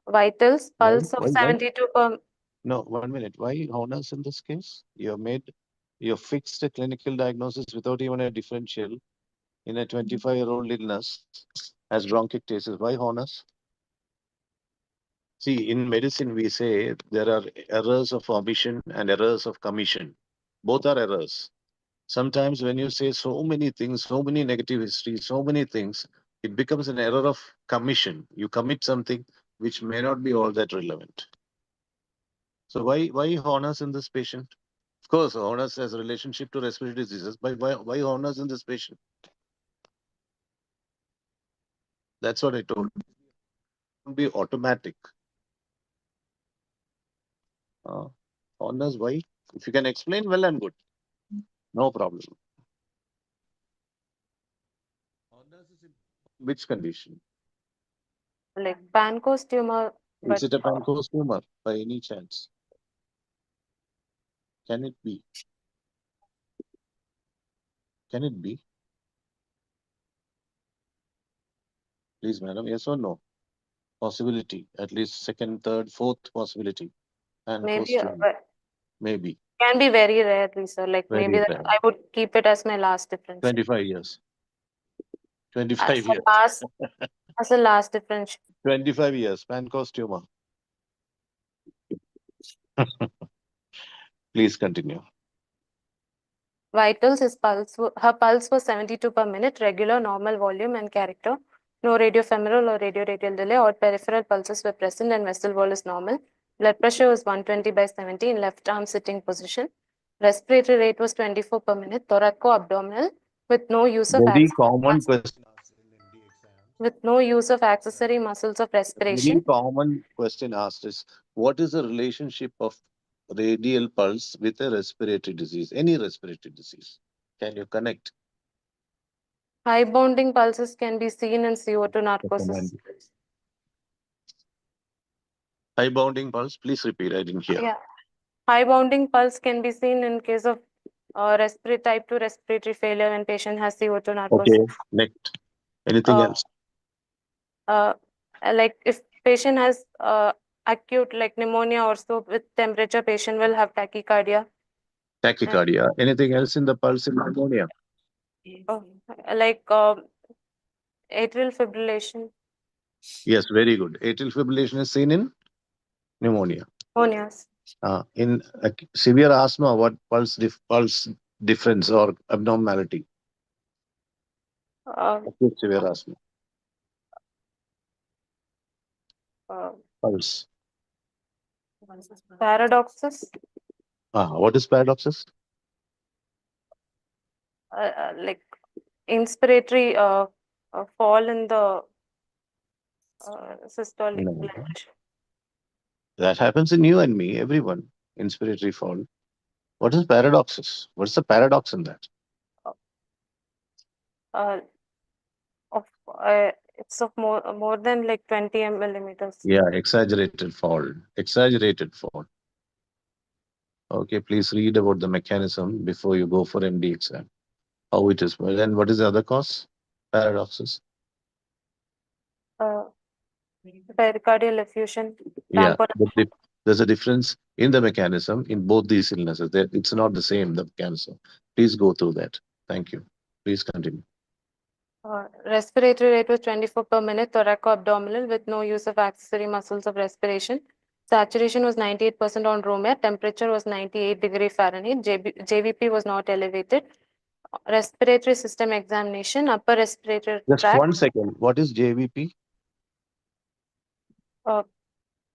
S5: Vitals, pulse of
S3: Why?
S5: 72 per.
S3: No, 1 minute. Why honors in this case? You fixed a clinical diagnosis without even a differential in a 25-year-old illness as bronchiectasis. Why honors? See, in medicine, we say there are errors of omission and errors of commission. Both are errors. Sometimes when you say so many things, so many negative histories, so many things, it becomes an error of commission. You commit something which may not be all that relevant. So why honors in this patient? Of course, honors has a relationship to respiratory diseases, but why honors in this patient? That's what I told. It will be automatic. Honors, why? If you can explain, well and good. No problem. Honors is in which condition?
S5: Like Pankos tumor.
S3: Is it a Pankos tumor by any chance? Can it be? Can it be? Please, madam, yes or no? Possibility, at least second, third, fourth possibility.
S5: Maybe
S3: Maybe.
S5: can be very rarely, sir. Like
S3: Very
S5: maybe
S3: rare.
S5: I would keep it as my last differential.
S3: 25 years. 25 years.
S5: As a last differential.
S3: 25 years, Pankos tumor. Please continue.
S5: Vitals, her pulse was 72 per minute, regular, normal volume and character. No radiofemoral or radioradial delay. All peripheral pulses were present and vessel wall is normal. Blood pressure was 120/70 in left arm sitting position. Respiratory rate was 24 per minute, thoraco-abdominal with no use of
S3: Very common question.
S5: accessory muscles of respiration.
S3: Very common question asked is, what is the relationship of radial pulse with a respiratory disease? Any respiratory disease? Can you connect?
S5: High bounding pulses can be seen in CO2 narcosis.
S3: High bounding pulse, please repeat, I didn't hear.
S5: Yeah. High bounding pulse can be seen in case of type 2 respiratory failure when patient has CO2 narcosis.
S3: Okay, next. Anything else?
S5: Like if patient has acute like pneumonia or so with temperature, patient will have tachycardia.
S3: Tachycardia. Anything else in the pulse in pneumonia?
S5: Like atrial fibrillation.
S3: Yes, very good. Atrial fibrillation is seen in pneumonia.
S5: Pneumonias.
S3: In severe asthma, what pulse difference or abnormality? Acute severe asthma. Pulse.
S5: Paradoxus.
S3: What is paradoxus?
S5: Like inspiratory fall in the systolic
S3: No.
S5: blood pressure.
S3: That happens in you and me, everyone. Inspiratory fall. What is paradoxes? What's the paradox in that?
S5: Uh, it's of more than like 20 millimeters.
S3: Yeah, exaggerated fall. Exaggerated fall. Okay, please read about the mechanism before you go for MD exam. How it is. Well, then what is the other cause? Paradoxes.
S5: Pericardial effusion.
S3: Yeah,
S5: Tamponade.
S3: but there's a difference in the mechanism in both these illnesses. It's not the same, the mechanism. Please go through that. Thank you. Please continue.
S5: Respiratory rate was 24 per minute, thoraco-abdominal with no use of accessory muscles of respiration. Saturation was 98% on room air. Temperature was 98°F. JVP was not elevated. Respiratory system examination, upper respiratory
S3: Just
S5: tract,
S3: 1 second. What is JVP?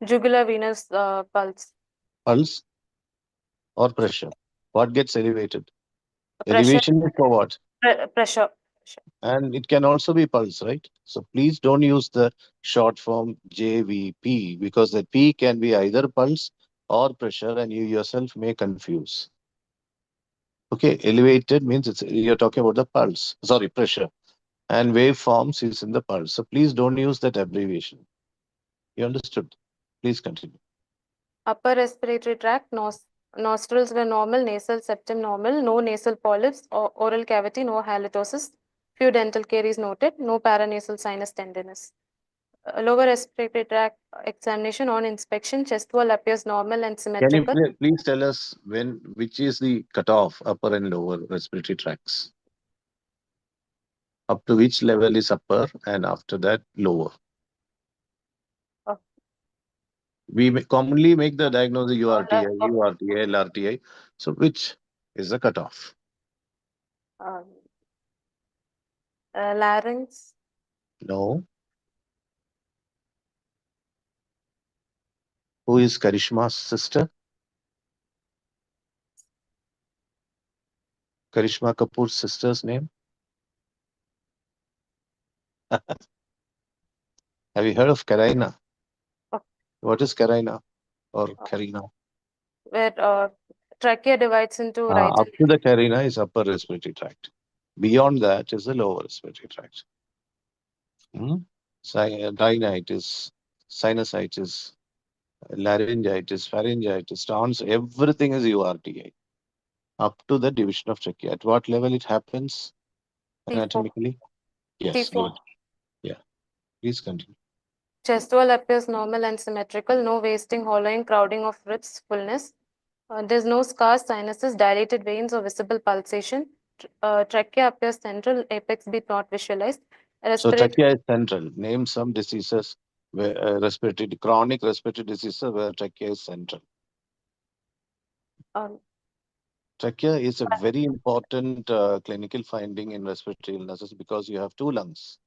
S5: jugular venous pulse.
S3: Pulse or pressure? What gets elevated?
S5: Pressure.
S3: Elevation is for what?
S5: Pressure.
S3: And it can also be pulse, right? So please don't use the short form JVP because the P can be either pulse or pressure and you yourself may confuse. Okay, elevated means you're talking about the pulse, sorry, pressure. And waveforms is in the pulse. So please don't use that abbreviation. You understood? Please continue.
S5: Upper respiratory tract, nostrils were normal, nasal septum normal, no nasal polyps, oral cavity, no halitosis. Few dental caries noted, no paranasal sinus tenderness. Lower respiratory tract examination on inspection, chest wall appears normal and
S3: Can you
S5: symmetrical.
S3: please tell us which is the cutoff, upper and lower respiratory tracts? Up to which level is upper and after that lower? We commonly make the diagnosis URTI, URTI, LRTI. So which is the cutoff?
S5: Larynx.
S3: No. Who is Karishma's sister? Karishma Kapoor's sister's name? Have you heard of Karina? What is Karina or Karina?
S5: Where trachea divides into right
S3: Up to the Karina is upper respiratory tract. Beyond that is the lower respiratory tract. Rhinitis, sinusitis, laryngitis, pharyngitis, tonsillitis, everything is URTI. Up to the division of trachea. At what level it happens anatomically? Yes,
S5: T4.
S3: good. Yeah, please continue.
S5: Chest wall appears normal and symmetrical, no wasting, hollowing, crowding of ribs, fullness. There's no scars, sinuses, dilated veins, or visible pulsation. Trachea appears central, apex beat not visualized.
S3: So trachea is central. Name some diseases where chronic respiratory diseases where trachea is central. Trachea is a very important clinical finding in respiratory illnesses because you have two lungs.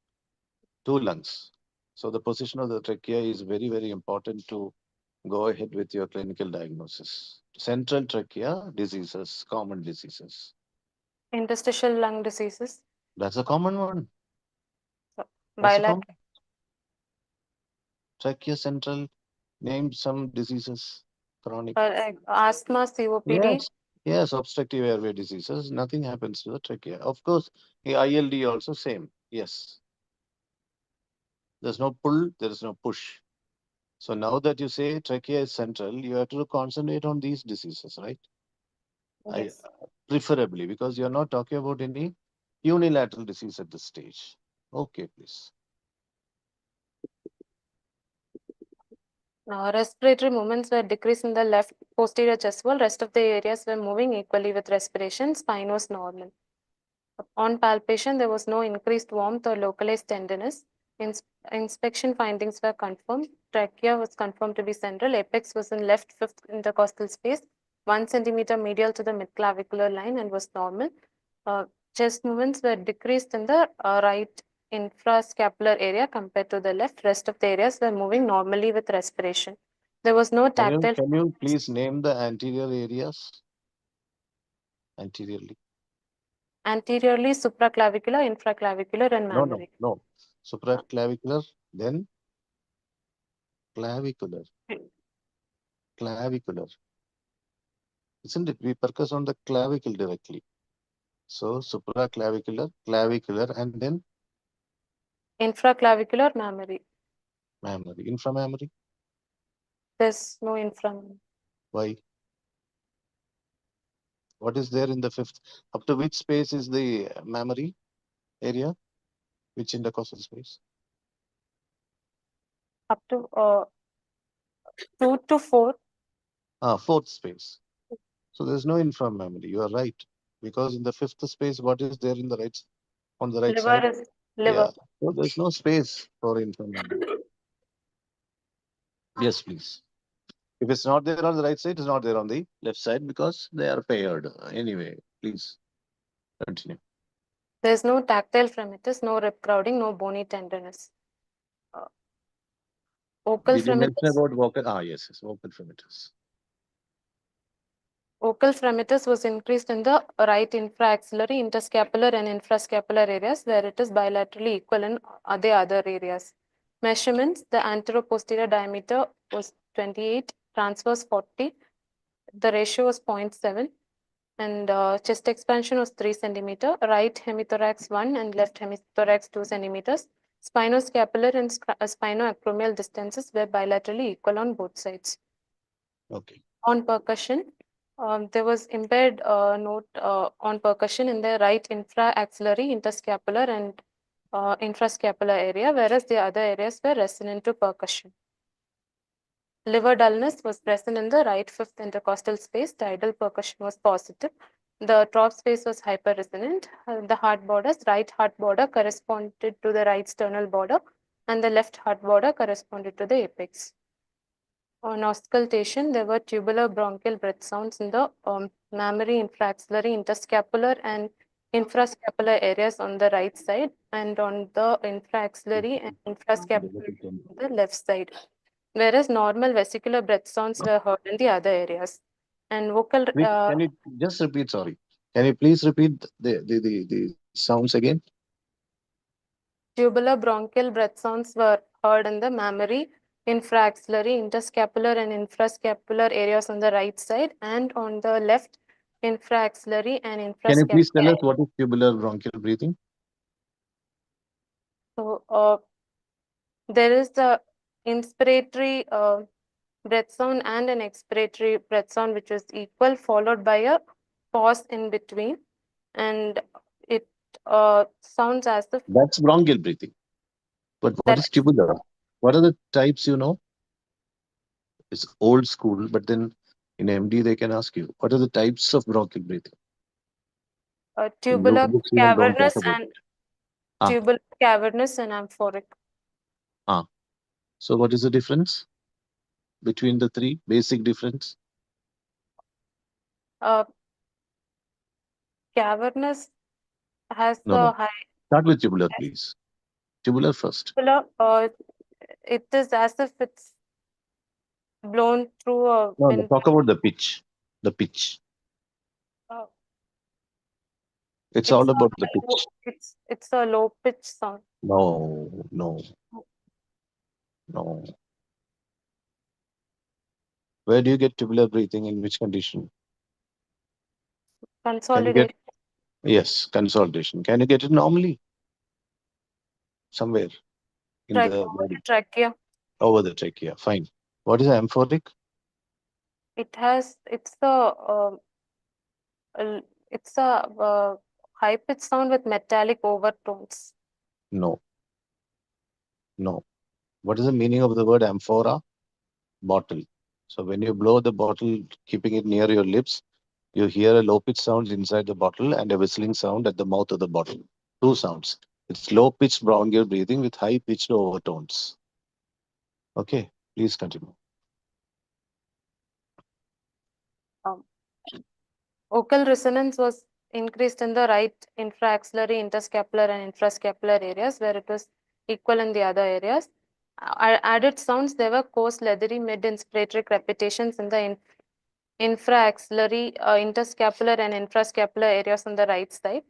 S3: So the position of the trachea is very, very important to go ahead with your clinical diagnosis. Central trachea diseases, common diseases.
S5: Interstitial lung diseases.
S3: That's a common one.
S5: Bilateral.
S3: Trachea central. Name some diseases. Chronic.
S5: Asthma, COPD.
S3: Yes, obstructive airway diseases. Nothing happens to the trachea. Of course, the ILD also same. Yes. There's no pull, there is no push. So now that you say trachea is central, you have to concentrate on these diseases, right? Yes. Preferably, because you're not talking about any unilateral disease at this stage. Okay, please.
S5: Respiratory movements were decreased in the left posterior chest wall. Rest of the areas were moving equally with respiration. Spine was normal. On palpation, there was no increased warmth or localized tenderness. Inspection findings were confirmed. Trachea was confirmed to be central. Apex was in left fifth intercostal space, 1 centimeter medial to the midclavicular line and was normal. Chest movements were decreased in the right infrascapular area compared to the left. Rest of the areas were moving normally with respiration. There was no tactile.
S3: Can you please name the anterior areas? Anteriorly.
S5: Anteriorly, supraclavicular, infraclavicular, and mammary.
S3: No. Supraclavicular, then clavicular. Isn't it? We percuss on the clavicle directly. So supraclavicular, clavicular, and then
S5: Infraclavicular mammary.
S3: mammary. Inframammary.
S5: There's no inframammary.
S3: Why? What is there in the fifth? Up to which space is the mammary area? Which intercostal space?
S5: Up to 2 to 4.
S3: Fourth space. So there's no inframammary. You are right. Because in the fifth space, what is there in the right on the right
S5: Liver
S3: side?
S5: is liver.
S3: Yeah. So there's no space for inframammary. Yes, please. If it's not there on the right side, it's not there on the left side because they are paired. Anyway, please continue.
S5: There's no tactile fremitus, no rib crowding, no bony tenderness. Vocal
S3: Did you mention
S5: fremitus.
S3: about vocal? Yes, vocal fremitus.
S5: Vocal fremitus was increased in the right infraaxillary, interscapular, and infrascapular areas where it is bilaterally equal in the other areas. Measurements: the anteroposterior diameter was 28, transverse 40. The ratio was 0.7, and chest expansion was 3 centimeter. Right hemithorax 1 and left hemithorax 2 centimeters. Spinoscapular and spinoacromial distances were bilaterally equal on both sides.
S3: Okay.
S5: On percussion, there was impaired note on percussion in the right infraaxillary, interscapular, and infrascapular area, whereas the other areas were resonant to percussion. Liver dullness was present in the right fifth intercostal space. Tidal percussion was positive. The trough space was hyperresonant. The heart borders, right heart border corresponded to the right sternal border, and the left heart border corresponded to the apex. On auscultation, there were tubular bronchial breath sounds in the mammary, infraaxillary, interscapular, and infrascapular areas on the right side, and on the infraaxillary and infrascapular on the left side. Whereas normal vesicular breath sounds were heard in the other areas. And vocal.
S3: Can you just repeat? Sorry. Can you please repeat the sounds again?
S5: Tubular bronchial breath sounds were heard in the mammary, infraaxillary, interscapular, and infrascapular areas on the right side, and on the left, infraaxillary and infrascapular.
S3: Can you please tell us what is tubular bronchial breathing?
S5: So there is the inspiratory breath sound and an expiratory breath sound, which is equal, followed by a pause in between, and it sounds as if
S3: That's bronchial breathing. But what is tubular? What are the types you know? It's old school, but then in MD they can ask you, what are the types of bronchial breathing?
S5: tubular
S3: Notebooks even don't talk
S5: cavernous
S3: about
S5: and
S3: it.
S5: tubular cavernous and amphoric.
S3: So what is the difference between the three? Basic difference?
S5: Cavernous has
S3: No,
S5: the
S3: no.
S5: high.
S3: Start with tubular, please. Tubular first.
S5: Tubular, it is as if it's blown through a
S3: No,
S5: wind.
S3: talk about the pitch. The pitch. It's all about the pitch.
S5: It's a low pitch sound.
S3: No. Where do you get tubular breathing? In which condition?
S5: Consolidation.
S3: Yes, consolidation. Can you get it normally? Somewhere in the body.
S5: Trachea.
S3: Over the trachea. Fine. What is amphoric?
S5: It's a high pitch sound with metallic overtones.
S3: No. What is the meaning of the word amphora? Bottle. So when you blow the bottle, keeping it near your lips, you hear a low pitch sound inside the bottle and a whistling sound at the mouth of the bottle. Two sounds. It's low pitched bronchial breathing with high pitched overtones. Okay, please continue.
S5: Vocal resonance was increased in the right infraaxillary, interscapular, and infrascapular areas, where it was equal in the other areas. Added sounds, there were coarse, leathery, mid-inspiratory crepitations in the infraaxillary, interscapular, and infrascapular areas on the right side.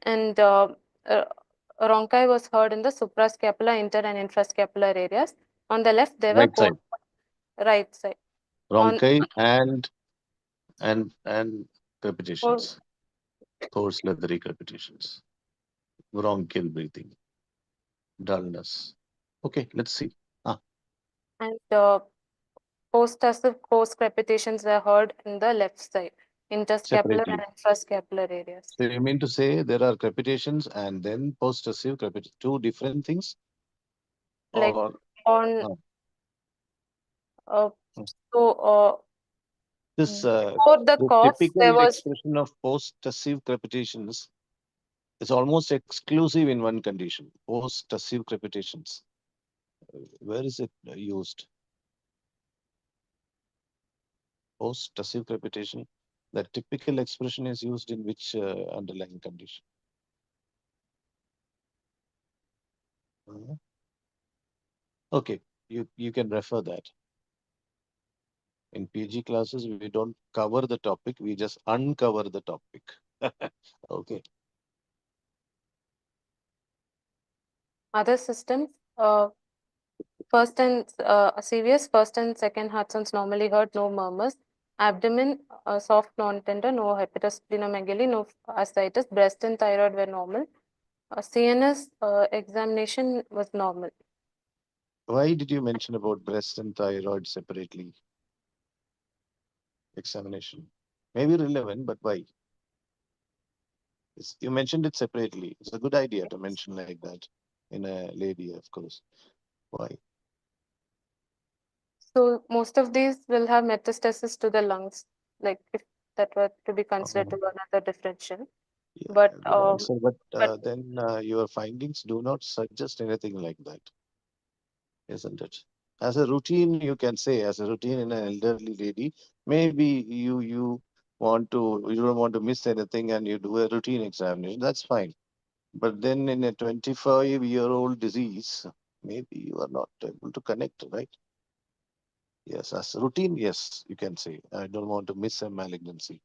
S5: And rhonchi was heard in the suprascapular, inter, and infrascapular areas. On the left, there were
S3: Right side.
S5: right side.
S3: Rhonchi and And crepitations, coarse leathery crepitations, bronchial breathing, dullness. Okay, let's see.
S5: And post-tussive coarse crepitations were heard in the left side, interscapular
S3: Separately.
S5: and infrascapular areas.
S3: So you mean to say there are crepitations and then post-tussive crepitation, two different things?
S5: Like
S3: Or
S5: on,
S3: Hmm. this
S5: before the
S3: the
S5: cough, there
S3: typical
S5: was,
S3: expression of post-tussive crepitations is almost exclusive in one condition. Post-tussive crepitations. Where is it used? Post-tussive crepitation. The typical expression is used in which underlying condition? Okay, you can refer that. In PG classes, we don't cover the topic, we just uncover the topic. Okay.
S5: other systems. First and serious first and second heart sounds normally heard, no murmurs. Abdomen, soft, non-tender, no hepatosplenomegaly, no ascites. Breast and thyroid were normal. CNS examination was normal.
S3: Why did you mention about breast and thyroid separately? Examination. Maybe relevant, but why? You mentioned it separately. It's a good idea to mention like that in a lady, of course. Why?
S5: So most of these will have metastasis to the lungs, like if that were to be considered to another differential.
S3: Yeah,
S5: But
S3: good answer, but then your findings do not suggest anything like that, isn't it? As a routine, you can say, as a routine in an elderly lady, maybe you don't want to miss anything and you do a routine examination. That's fine. But then in a 25-year-old disease, maybe you are not able to connect, right? Yes, as a routine, yes, you can say. I don't want to miss a malignancy.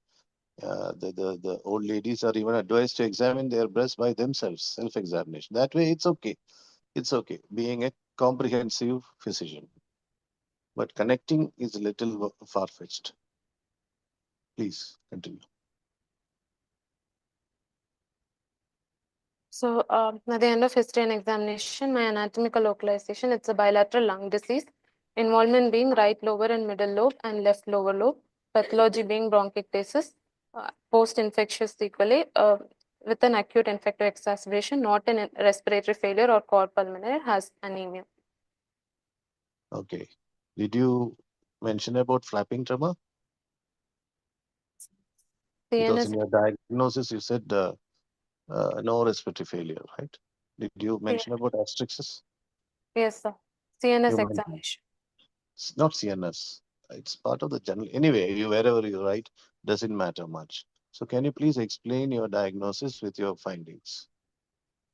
S3: The old ladies are even advised to examine their breasts by themselves, self-examination. That way, it's okay. It's okay, being a comprehensive physician. But connecting is a little far-fetched. Please continue.
S5: so at the end of history and examination, my anatomical localization, it's a bilateral lung disease. Involvement being right lower and middle lobe and left lower lobe. Pathology being bronchiectasis, post-infectious sequelae with an acute infective exacerbation, not an respiratory failure or cor pulmonare, has anemia.
S3: Okay. Did you mention about flapping tremor? Because in
S5: CNS,
S3: your diagnosis, you said no respiratory failure, right? Did you mention about asterixis?
S5: yes, sir. CNS
S3: You mentioned.
S5: examination.
S3: It's not CNS. It's part of the general. Anyway, wherever you write, doesn't matter much. So can you please explain your diagnosis with your findings?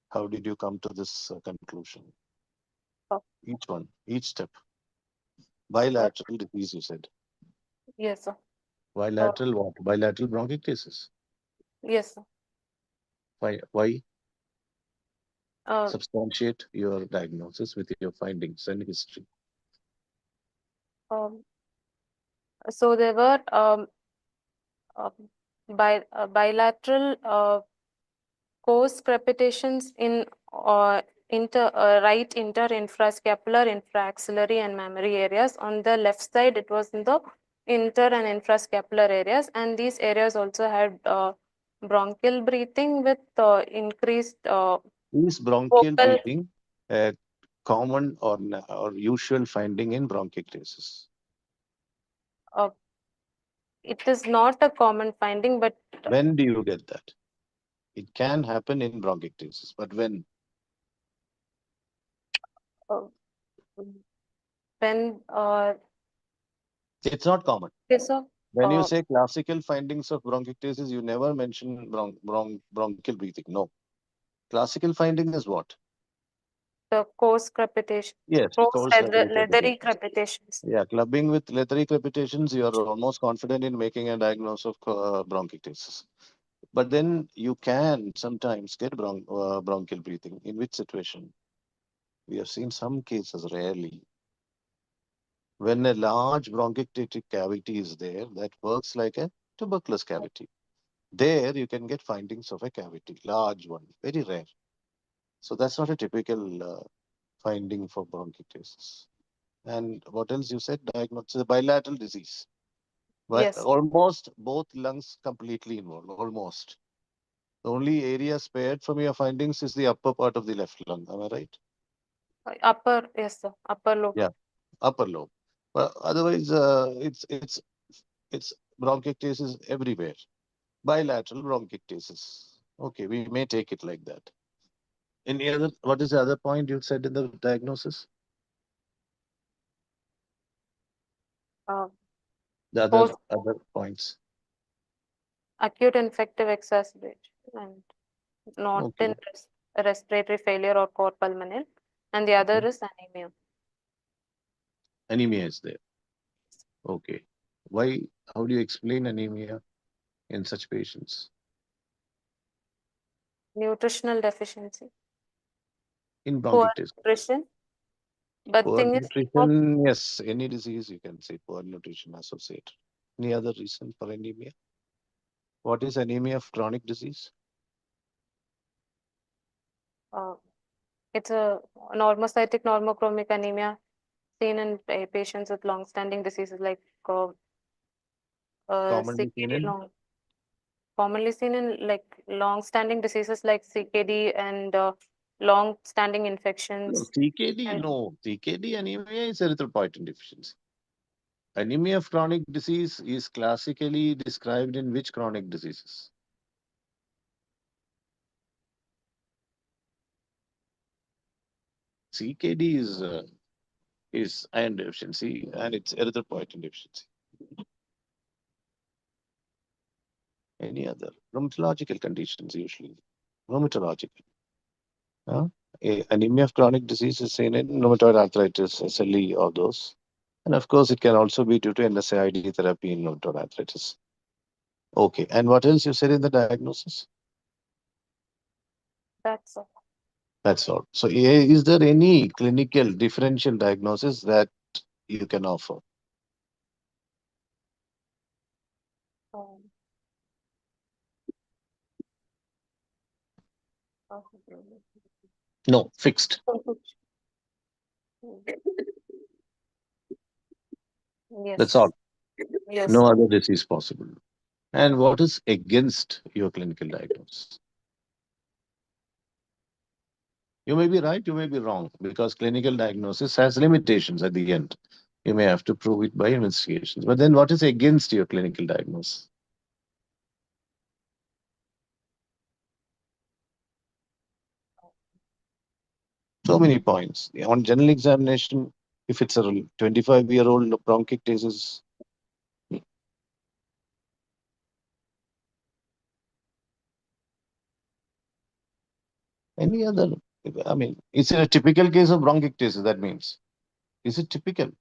S3: How did you come to this conclusion?
S5: Oh.
S3: Each one, each step. Bilateral disease, you said.
S5: Yes, sir.
S3: Bilateral what? Bilateral bronchiectasis.
S5: Yes, sir.
S3: Why?
S5: Uh,
S3: Substantiate your diagnosis with your findings and history.
S5: so there were bilateral coarse crepitations in right infrascapular, infraaxillary, and mammary areas. On the left side, it was in the inter and infrascapular areas, and these areas also had bronchial breathing with increased
S3: Is bronchial
S5: vocal.
S3: breathing a common or usual finding in bronchiectasis?
S5: It is not a common finding, but
S3: When do you get that? It can happen in bronchiectasis, but when?
S5: when
S3: It's not common.
S5: yes, sir.
S3: When you say classical findings of bronchiectasis, you never mention bronchial breathing. No. Classical finding is what?
S5: The coarse crepitation.
S3: Yes,
S5: Coarse
S3: leathery
S5: leathery
S3: crepitations.
S5: crepitations.
S3: Yeah, clubbing with leathery crepitations, you are almost confident in making a diagnosis of bronchiectasis. But then you can sometimes get bronchial breathing. In which situation? We have seen some cases, rarely. When a large bronchiectatic cavity is there, that works like a tuberculous cavity. There you can get findings of a cavity, large one, very rare. So that's not a typical finding for bronchiectasis. And what else you said? Diagnosis, bilateral disease.
S5: Yes.
S3: Almost both lungs completely involved, almost. The only area spared from your findings is the upper part of the left lung. Am I right?
S5: Upper, yes, sir. Upper lobe.
S3: Yeah, upper lobe. But otherwise, it's bronchiectasis everywhere. Bilateral bronchiectasis. Okay, we may take it like that. Any other? What is the other point you said in the diagnosis?
S5: Uh,
S3: The
S5: Post
S3: other points.
S5: acute infective exacerbation and not
S3: Okay.
S5: in respiratory failure or cor pulmonale. And the other
S3: Okay.
S5: is anemia.
S3: Anemia is there. Okay. Why? How do you explain anemia in such patients?
S5: Nutritional deficiency.
S3: In
S5: Poor
S3: bronchiectasis.
S5: nutrition. But
S3: Poor
S5: thing is,
S3: nutrition, yes, any disease you can say poor nutrition associated. Any other reason for anemia? What is anemia of chronic disease?
S5: it's a normocytic normochromic anemia seen in patients with long-standing diseases like
S3: Commonly seen
S5: CKD,
S3: in
S5: commonly seen in like long-standing diseases like CKD and long-standing infections.
S3: CKD,
S5: And
S3: no. CKD anemia is erythropoietin deficiency. Anemia of chronic disease is classically described in which chronic diseases? CKD is iron deficiency and it's erythropoietin deficiency. Any other rheumatological conditions usually? Rheumatological. Anemia of chronic disease is seen in rheumatoid arthritis, SLE, or those. And of course, it can also be due to NSAID therapy in rheumatoid arthritis. Okay. And what else you said in the diagnosis?
S5: that's all.
S3: That's all. So, is there any clinical differential diagnosis that you can offer?
S5: Um,
S3: No, fixed.
S5: Yes.
S3: That's all.
S5: Yes.
S3: No other disease possible. And what is against your clinical diagnosis? You may be right, you may be wrong, because clinical diagnosis has limitations at the end. You may have to prove it by investigations. But then what is against your clinical diagnosis? So many points. On general examination, if it's a 25-year-old bronchiectasis, any other, I mean, it's a typical case of bronchiectasis, that means. Is it typical?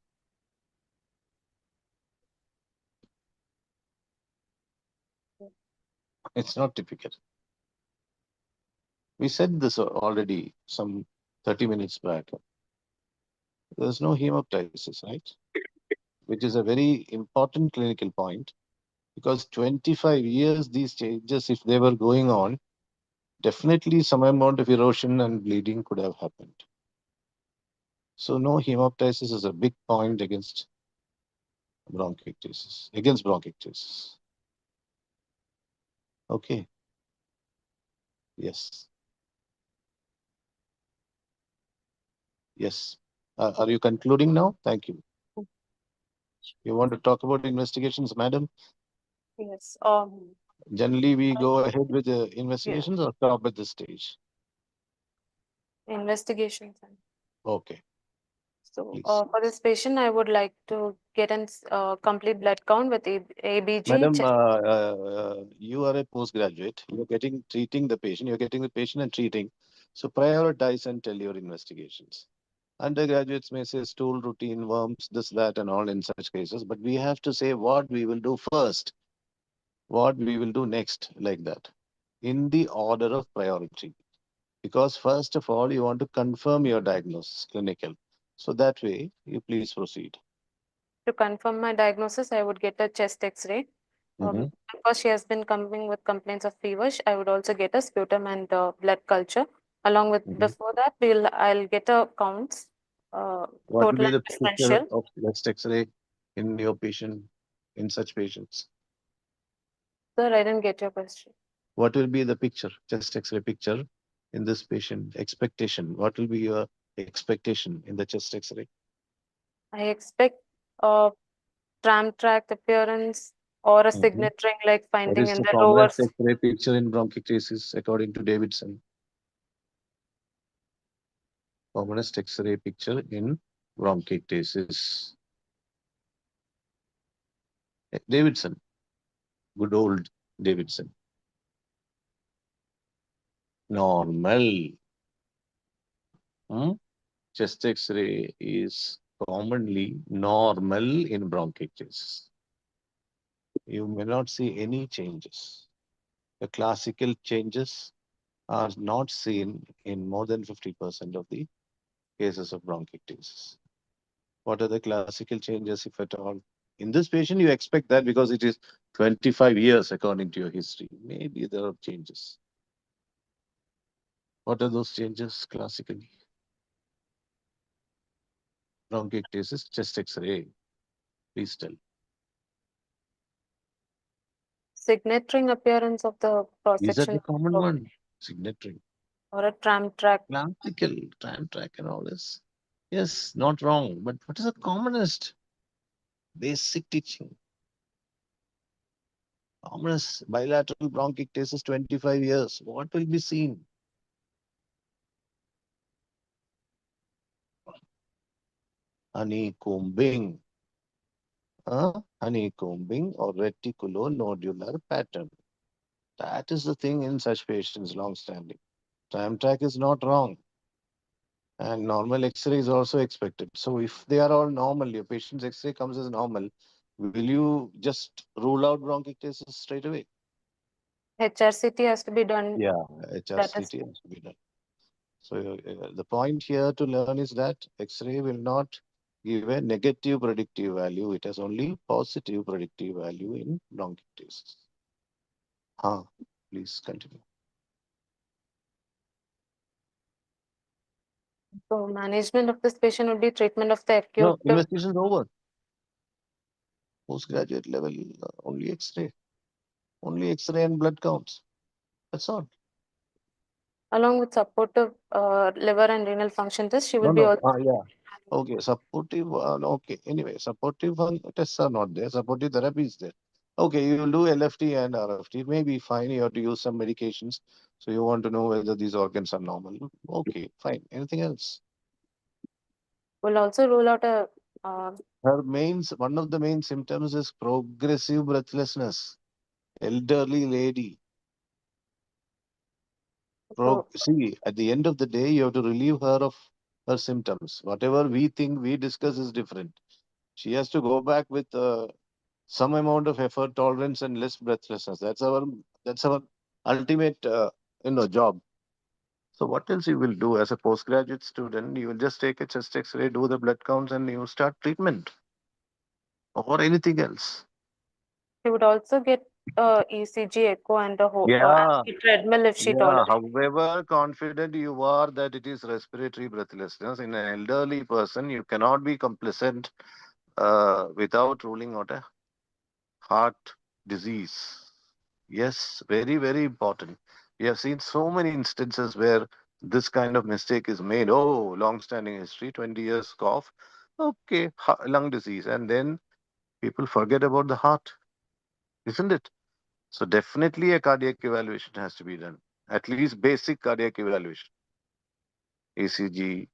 S3: It's not typical. We said this already some 30 minutes back. There's no hemoptysis, right? Which is a very important clinical point because 25 years, these changes, if they were going on, definitely some amount of erosion and bleeding could have happened. So no hemoptysis is a big point against bronchiectasis. Okay. Yes. Yes. Are you concluding now? Thank you. You want to talk about investigations, madam?
S5: Yes.
S3: Generally, we go ahead with the investigations or stop at this stage?
S5: Investigations.
S3: Okay.
S5: So
S3: Please.
S5: for this patient, I would like to get an complete blood count with ABG.
S3: Madam, you are a postgraduate. You're treating the patient. You're getting the patient and treating. So prioritize and tell your investigations. Undergraduates may say stool routine, worms, this, that, and all in such cases. But we have to say what we will do first, what we will do next, like that, in the order of priority. Because first of all, you want to confirm your diagnosis, clinical. So that way, you please proceed.
S5: To confirm my diagnosis, I would get a chest X-ray.
S3: Mhm.
S5: Because she has been coming with complaints of fever, I would also get a sputum and blood culture. Along with
S3: Mhm.
S5: before that, I'll get a counts,
S3: What will
S5: total
S3: be
S5: and
S3: the picture
S5: differential.
S3: of chest X-ray in your patient, in such patients?
S5: Sir, I didn't get your question.
S3: What will be the picture, chest X-ray picture in this patient? Expectation. What will be your expectation in the chest X-ray?
S5: I expect a tram track appearance or a
S3: Mhm.
S5: signet ring like
S3: What
S5: finding
S3: is
S5: in
S3: the
S5: the
S3: commonest
S5: lower.
S3: X-ray picture in bronchiectasis according to Davidson? Commonest X-ray picture in bronchiectasis. Davidson, good old Davidson. Normal. Chest X-ray is commonly normal in bronchiectasis. You may not see any changes. The classical changes are not seen in more than 50% of the cases of bronchiectasis. What are the classical changes, if at all? In this patient, you expect that because it is 25 years according to your history. Maybe there are changes. What are those changes classically? Bronchiectasis, chest X-ray. Please tell.
S5: Signet ring appearance of the cross
S3: Is that
S5: section
S3: the common one? Signet ring.
S5: or a tram track.
S3: Classical, tram track and all this. Yes, not wrong. But what is the commonest? Basic teaching. Commonest bilateral bronchiectasis, 25 years. What will be seen? Honeycombing. Honeycombing or reticulonodular pattern. That is the thing in such patients, long-standing. Tram track is not wrong. And normal X-ray is also expected. So if they are all normal, your patient's X-ray comes as normal, will you just rule out bronchiectasis straight away?
S5: HRCT has to be done.
S3: Yeah,
S5: That is
S3: HRCT has to be done. So the point here to learn is that X-ray will not give a negative predictive value. It has only positive predictive value in bronchiectasis. Please continue.
S5: so management of this patient would be treatment of the acute.
S3: No, investigation is over. Postgraduate level, only X-ray. Only X-ray and blood counts. That's all.
S5: Along with supportive liver and renal function test, she will
S3: No,
S5: be
S3: no.
S5: also.
S3: Yeah. Okay, supportive. Okay. Anyway, supportive tests are not there. Supportive therapy is there. Okay, you will do LFT and RFT. It may be fine. You have to use some medications. So you want to know whether these organs are normal. Okay, fine. Anything else?
S5: Will also rule out a.
S3: One of the main symptoms is progressive breathlessness. Elderly lady. See, at the end of the day, you have to relieve her of her symptoms. Whatever we think we discuss is different. She has to go back with some amount of effort, tolerance, and less breathlessness. That's our ultimate job. So what else you will do as a postgraduate student? You will just take a chest X-ray, do the blood counts, and you start treatment, or anything else.
S5: She would also get ECG echo and a
S3: Yeah.
S5: treadmill if she tolerates.
S3: However confident you are that it is respiratory breathlessness in an elderly person, you cannot be complacent without ruling out a heart disease. Yes, very, very important. We have seen so many instances where this kind of mistake is made. Oh, long-standing history, 20 years cough. Okay, lung disease. And then people forget about the heart, isn't it? So definitely a cardiac evaluation has to be done. At least basic cardiac evaluation. ECG,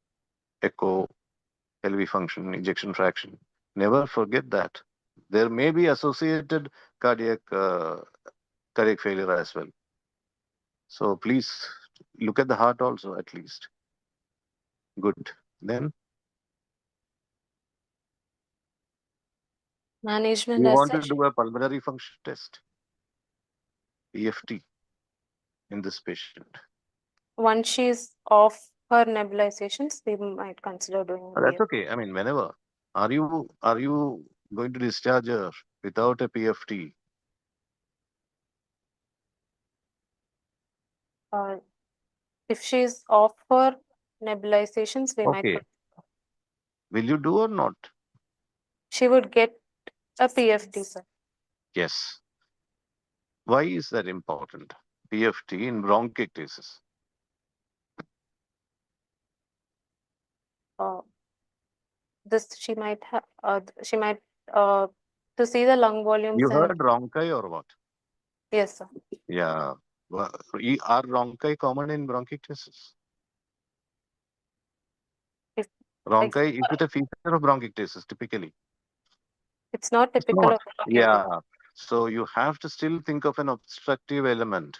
S3: echo, LV function, ejection fraction. Never forget that. There may be associated cardiac failure as well. So please look at the heart also at least. Good. Then
S5: Management
S3: you
S5: as
S3: want to
S5: such.
S3: do a pulmonary function test, EFT, in this patient.
S5: Once she's off her nebulizations, we might consider doing.
S3: That's okay. I mean, whenever. Are you going to discharge her without a PFT?
S5: If she's off for nebulizations, we might.
S3: Okay. Will you do or not?
S5: She would get a PFT, sir.
S3: Yes. Why is that important? PFT in bronchiectasis.
S5: This she might have. She might to see the lung volumes.
S3: You
S5: and
S3: heard bronchi or what?
S5: yes, sir.
S3: Yeah. Are bronchi common in bronchiectasis?
S5: If
S3: Bronchi, is it a feature of bronchiectasis typically?
S5: it's not
S3: It's
S5: typical
S3: not.
S5: of
S3: Yeah. So you have to still think of an obstructive element.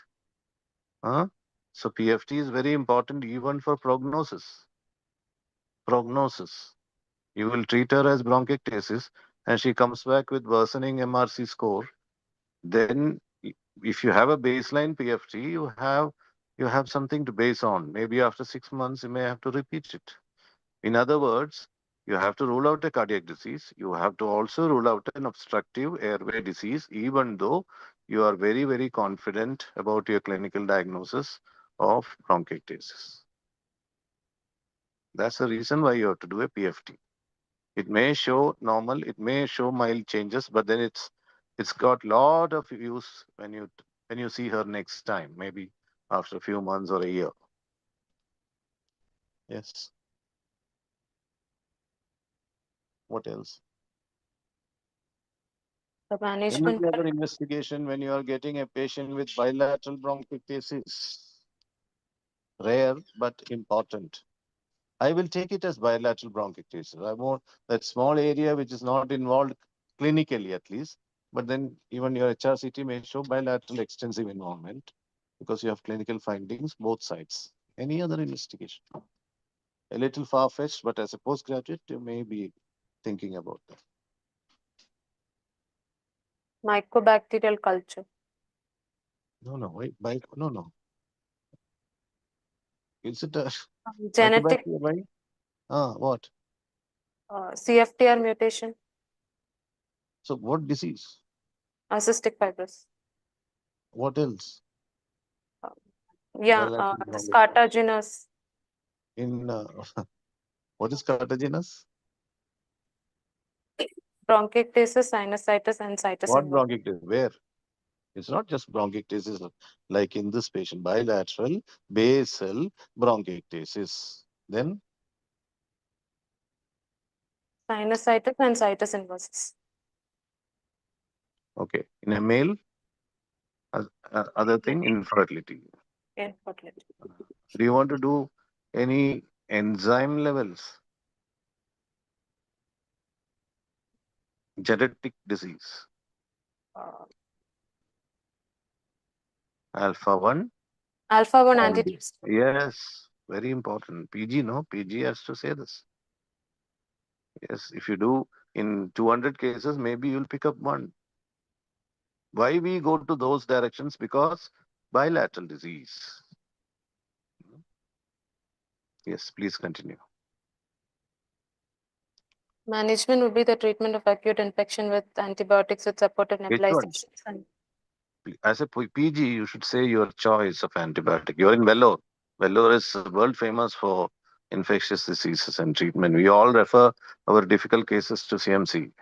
S3: Huh? So PFT is very important even for prognosis. Prognosis. You will treat her as bronchiectasis and she comes back with worsening MRC score. Then if you have a baseline PFT, you have something to base on. Maybe after 6 months, you may have to repeat it. In other words, you have to rule out a cardiac disease. You have to also rule out an obstructive airway disease, even though you are very, very confident about your clinical diagnosis of bronchiectasis. That's the reason why you have to do a PFT. It may show normal, it may show mild changes, but then it's got lot of use when you see her next time, maybe after a few months or a year. Yes. What else?
S5: the
S3: Any
S5: management.
S3: other investigation when you are getting a patient with bilateral bronchiectasis? Rare but important. I will take it as bilateral bronchiectasis. I want that small area which is not involved clinically at least, but then even your HRCT may show bilateral extensive involvement because you have clinical findings both sides. Any other investigation? A little far-fetched, but as a postgraduate, you may be thinking about that.
S5: Mycobacterial culture.
S3: No, wait, no. Is it a
S5: Genetic
S3: mycobacteria, right? What?
S5: CFTR mutation.
S3: So what disease?
S5: Cystic fibrosis.
S3: What else?
S5: Yeah,
S3: Bilateral bronchiectasis.
S5: cartilaginous.
S3: In what is cartilaginous?
S5: Bronchiectasis, sinusitis, and situs
S3: What
S5: involved.
S3: bronchiectasis? Where? It's not just bronchiectasis like in this patient, bilateral basal bronchiectasis. Then
S5: Sinusitis and situs inversus.
S3: okay, in a male, other thing, infertility.
S5: Infertility.
S3: Do you want to do any enzyme levels? Genetic disease. Alpha 1.
S5: Alpha 1 antitrypsin.
S3: Yes, very important. PG, no? PG has to say this. Yes, if you do in 200 cases, maybe you'll pick up one. Why we go to those directions? Because bilateral disease. Yes, please continue.
S5: Management would be the treatment of acute infection with antibiotics with supportive
S3: Which one?
S5: nebulizations. And
S3: As a PG, you should say your choice of antibiotic. You're in Vellore. Vellore is world famous for infectious diseases and treatment. We all refer our difficult cases to CMC.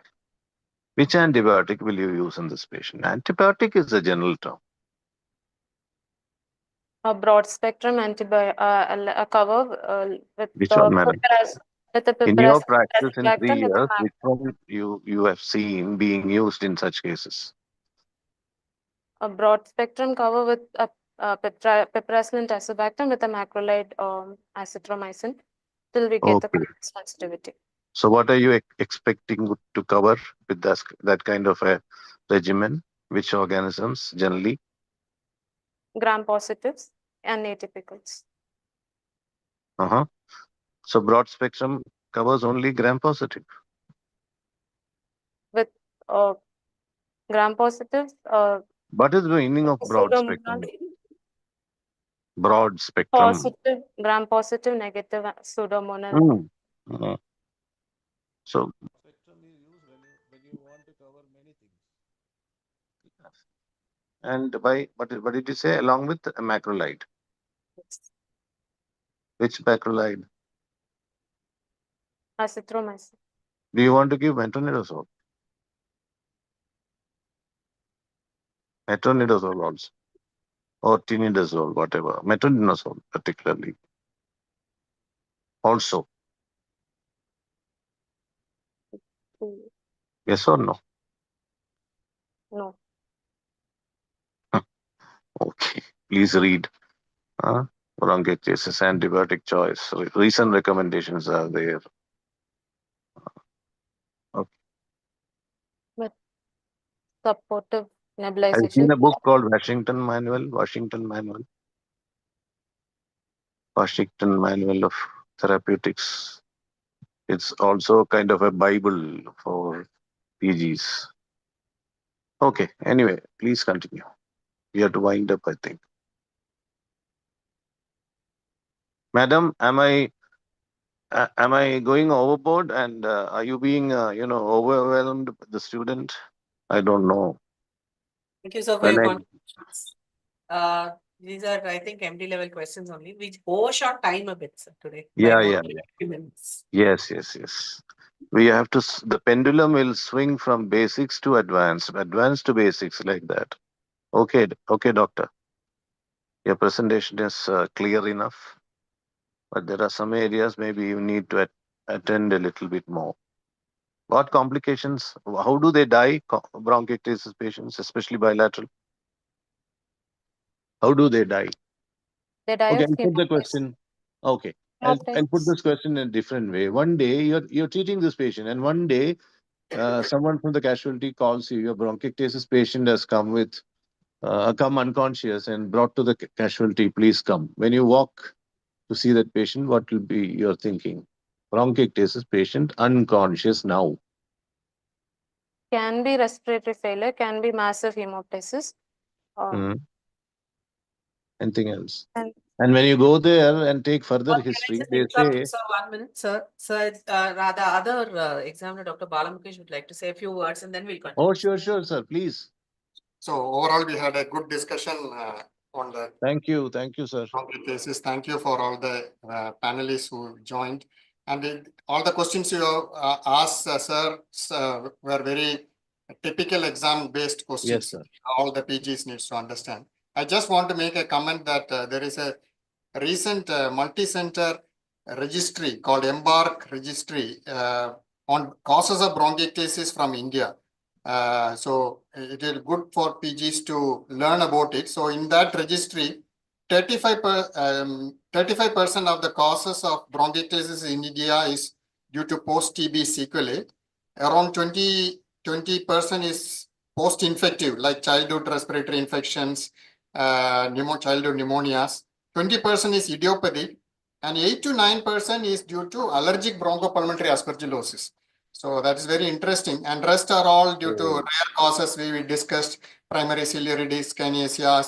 S3: Which antibiotic will you use in this patient? Antibiotic is a general term.
S5: a broad spectrum antibiotic, a cover with
S3: Which one, madam?
S5: with the
S3: In your practice in 3
S5: with
S3: years,
S5: a
S3: which one you have seen being used in such cases?
S5: a broad spectrum cover with a piperacillin tazobactam with a macrolide azithromycin till we get the
S3: Okay.
S5: sensitivity.
S3: So what are you expecting to cover with that kind of a regimen? Which organisms generally?
S5: Gram positives and atypicals.
S3: So broad spectrum covers only gram positive.
S5: With gram positives.
S3: What is the meaning of broad spectrum? Broad spectrum.
S5: Positive, gram positive, negative, pseudomonal.
S3: So spectrum is used when you want to cover many things. And what did you say? Along with a macrolide. Which macrolide?
S5: Azithromycin.
S3: Do you want to give metronidazole? Metronidazole also. Or tinidazole, whatever. Metronidazole particularly. Also. Yes or no?
S5: No.
S3: Okay. Please read. Bronchiectasis, antibiotic choice. Recent recommendations are there.
S5: Supportive
S3: Have you
S5: nebulization.
S3: seen a book called Washington Manual? Washington Manual. Washington Manual of Therapeutics. It's also kind of a Bible for PGs. Okay. Anyway, please continue. We have to wind up, I think. Madam, am I going overboard, and are you being overwhelmed with the student? I don't know.
S4: Thank you, sir, for
S3: When
S4: your
S3: I-
S4: contributions. These are, I think, MD level questions only. We overshot time a bit, sir, today. by
S3: Yeah,
S4: about
S3: yeah.
S4: 20 minutes.
S3: Yes. We have to, the pendulum will swing from basics to advanced to basics, like that. Okay, doctor. Your presentation is clear enough, but there are some areas maybe you need to attend a little bit more. What complications? How do they die, bronchiectasis patients, especially bilateral? How do they die?
S5: They die
S3: Okay,
S5: of
S3: I'll put the
S5: hemoptysis.
S3: question. Okay, I'll put this question in a different way. One day you're treating this patient, and one day someone from the casualty calls you. Your bronchiectasis patient has come unconscious and brought to the casualty. Please come. When you walk to see that patient, what will be your thinking? Bronchiectasis patient unconscious now.
S5: Can be respiratory failure, can be massive hemoptysis.
S3: Anything else?
S5: And
S3: And when you go there and take further
S4: Can I
S3: history,
S4: just
S3: they
S4: interrupt
S3: say,
S4: you, sir, 1 minute, sir? Sir, the other examiner, Dr. Balamukesh, would like to say a few words, and then we'll continue.
S3: "Oh, sure, sir, please."
S6: So overall, we had a good discussion on the
S3: Thank you, sir.
S6: cases. Thank you for all the panelists who joined. And all the questions you asked, sir, were very typical exam-based questions.
S3: Yes, sir.
S6: All the PGs needs to understand. I just want to make a comment that there is a recent multi-center registry called Embark Registry on causes of bronchiectasis from India. So it is good for PGs to learn about it. So in that registry, 35% of the causes of bronchiectasis in India is due to post-TB sequelae. Around 20% is post-infective, like childhood respiratory infections, childhood pneumonias. 20% is idiopathic, and 8 to 9% is due to allergic bronchopulmonary aspergillosis. So that is very interesting. And rest are all due to rare causes we discussed: primary ciliary dyskinesia,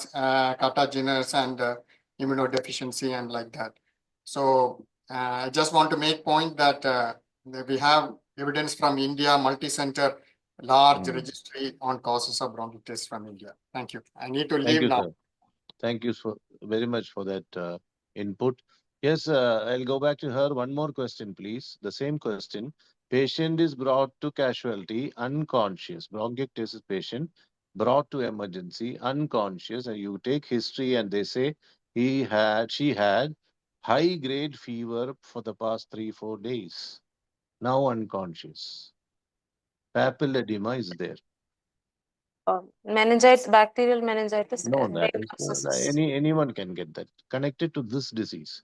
S6: cartaginous, and immunodeficiency, and like that. So I just want to make point that we have evidence from India, multi-center, large registry on causes of bronchitis from India. Thank you. I need to leave now.
S3: Sir. Thank you very much for that input. Yes, I'll go back to her. One more question, please. The same question. Patient is brought to casualty unconscious. Bronchiectasis patient brought to emergency unconscious, and you take history and they say she had high-grade fever for the past 3-4 days. Now unconscious. Papilledema is there.
S5: meningitis, bacterial meningitis.
S3: No,
S5: and
S3: that
S5: brain
S3: is
S5: abscesses.
S3: anyone can get that connected to this disease.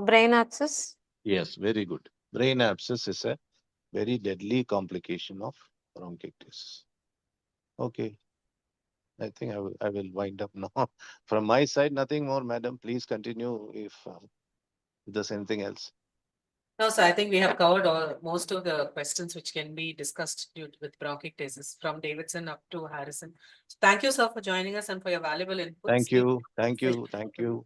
S5: Brain abscess.
S3: Yes, very good. Brain abscess is a very deadly complication of bronchitis. Okay. I think I will wind up now. From my side, nothing more, madam. Please continue if there's anything else.
S4: No, sir, I think we have covered most of the questions which can be discussed with bronchiectasis from Davidson up to Harrison. So thank you, sir, for joining us and for your valuable inputs.
S3: Thank you.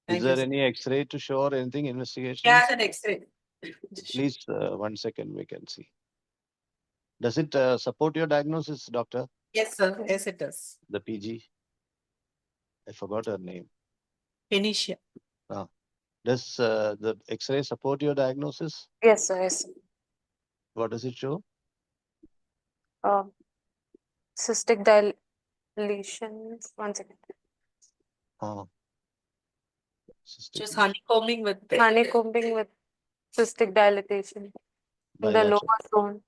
S3: Is there any X-ray to show or anything, investigation?
S4: Yeah, an X-ray.
S3: Please, 1 second, we can see. Does it support your diagnosis, doctor?
S4: Yes, sir. Yes, it does.
S3: The PG? I forgot her name.
S4: Phoenicia.
S3: Does the X-ray support your diagnosis?
S5: Yes, sir. Yes.
S3: What does it show?
S5: Cystic dilations. 1 second.
S3: Cystic
S4: Just
S3: lesion.
S4: honeycombing with
S5: Honeycombing with cystic dilatation in the
S3: Bilateral.
S5: lower zone.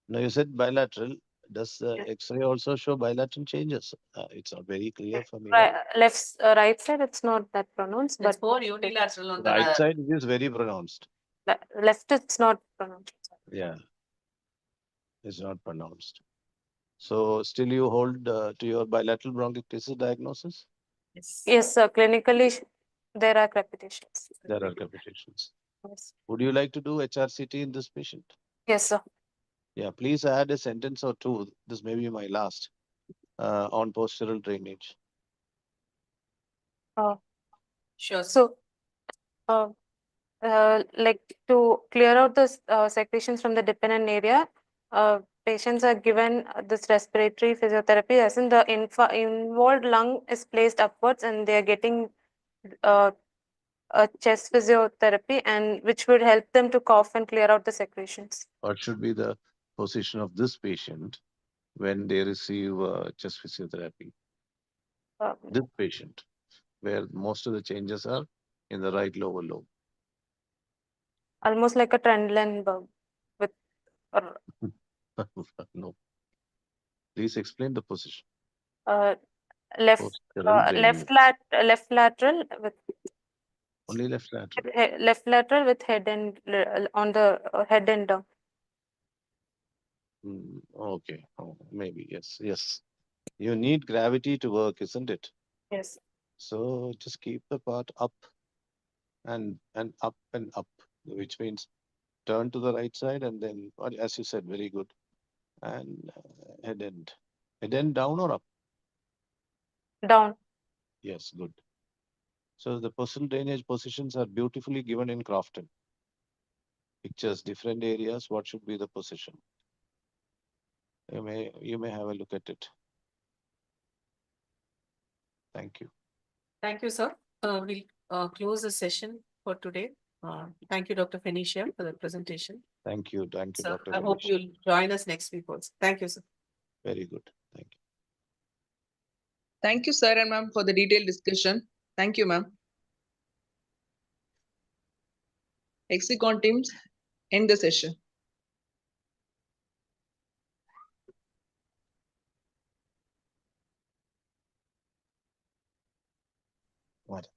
S3: No, you said bilateral. Does the
S5: Yes.
S3: X-ray also show bilateral changes? It's not very clear for me.
S5: Right side, it's not that pronounced,
S4: It's
S5: but
S4: more unilateral on the
S3: Right side it is very pronounced.
S5: left, it's not pronounced.
S3: Yeah, it's not pronounced. So still you hold to your bilateral bronchiectasis diagnosis?
S5: Yes, sir. Clinically, there are crepitations.
S3: There are capitations.
S5: Yes.
S3: Would you like to do HRCT in this patient?
S5: Yes, sir.
S3: Yeah, please add a sentence or two. This may be my last on postural drainage.
S4: Sure.
S5: So, like to clear out the secretions from the dependent area, patients are given this respiratory physiotherapy, as in the involved lung is placed upwards and they are getting a chest physiotherapy, and which would help them to cough and clear out the secretions.
S3: What should be the position of this patient when they receive chest physiotherapy? This patient, where most of the changes are in the right lower lobe.
S5: Almost like a Trendelenburg with
S3: No. Please explain the position.
S5: left
S3: Postural drainage.
S5: left lateral with
S3: Only left lateral.
S5: left lateral with head and on the head and down.
S3: Okay. Oh, maybe. Yes. Yes. You need gravity to work, isn't it?
S5: Yes.
S3: So just keep the part up and up and up, which means turn to the right side and then, as you said, very good. And head end down or up?
S5: Down.
S3: Yes, good. So the postural drainage positions are beautifully given in Crafton. Pictures, different areas, what should be the position? You may have a look at it. Thank you.
S4: Thank you, sir. We'll close the session for today. Thank you, Dr. Phoenicia, for the presentation.
S3: Thank you,
S4: Sir,
S3: Dr.
S4: I hope
S3: Ganesh.
S4: you'll join us next week also. Thank you, sir.
S3: Very good. Thank you.
S2: Thank you, sir and ma'am, for the detailed discussion. Thank you, ma'am. Hexicon teams, end the session.
S3: What?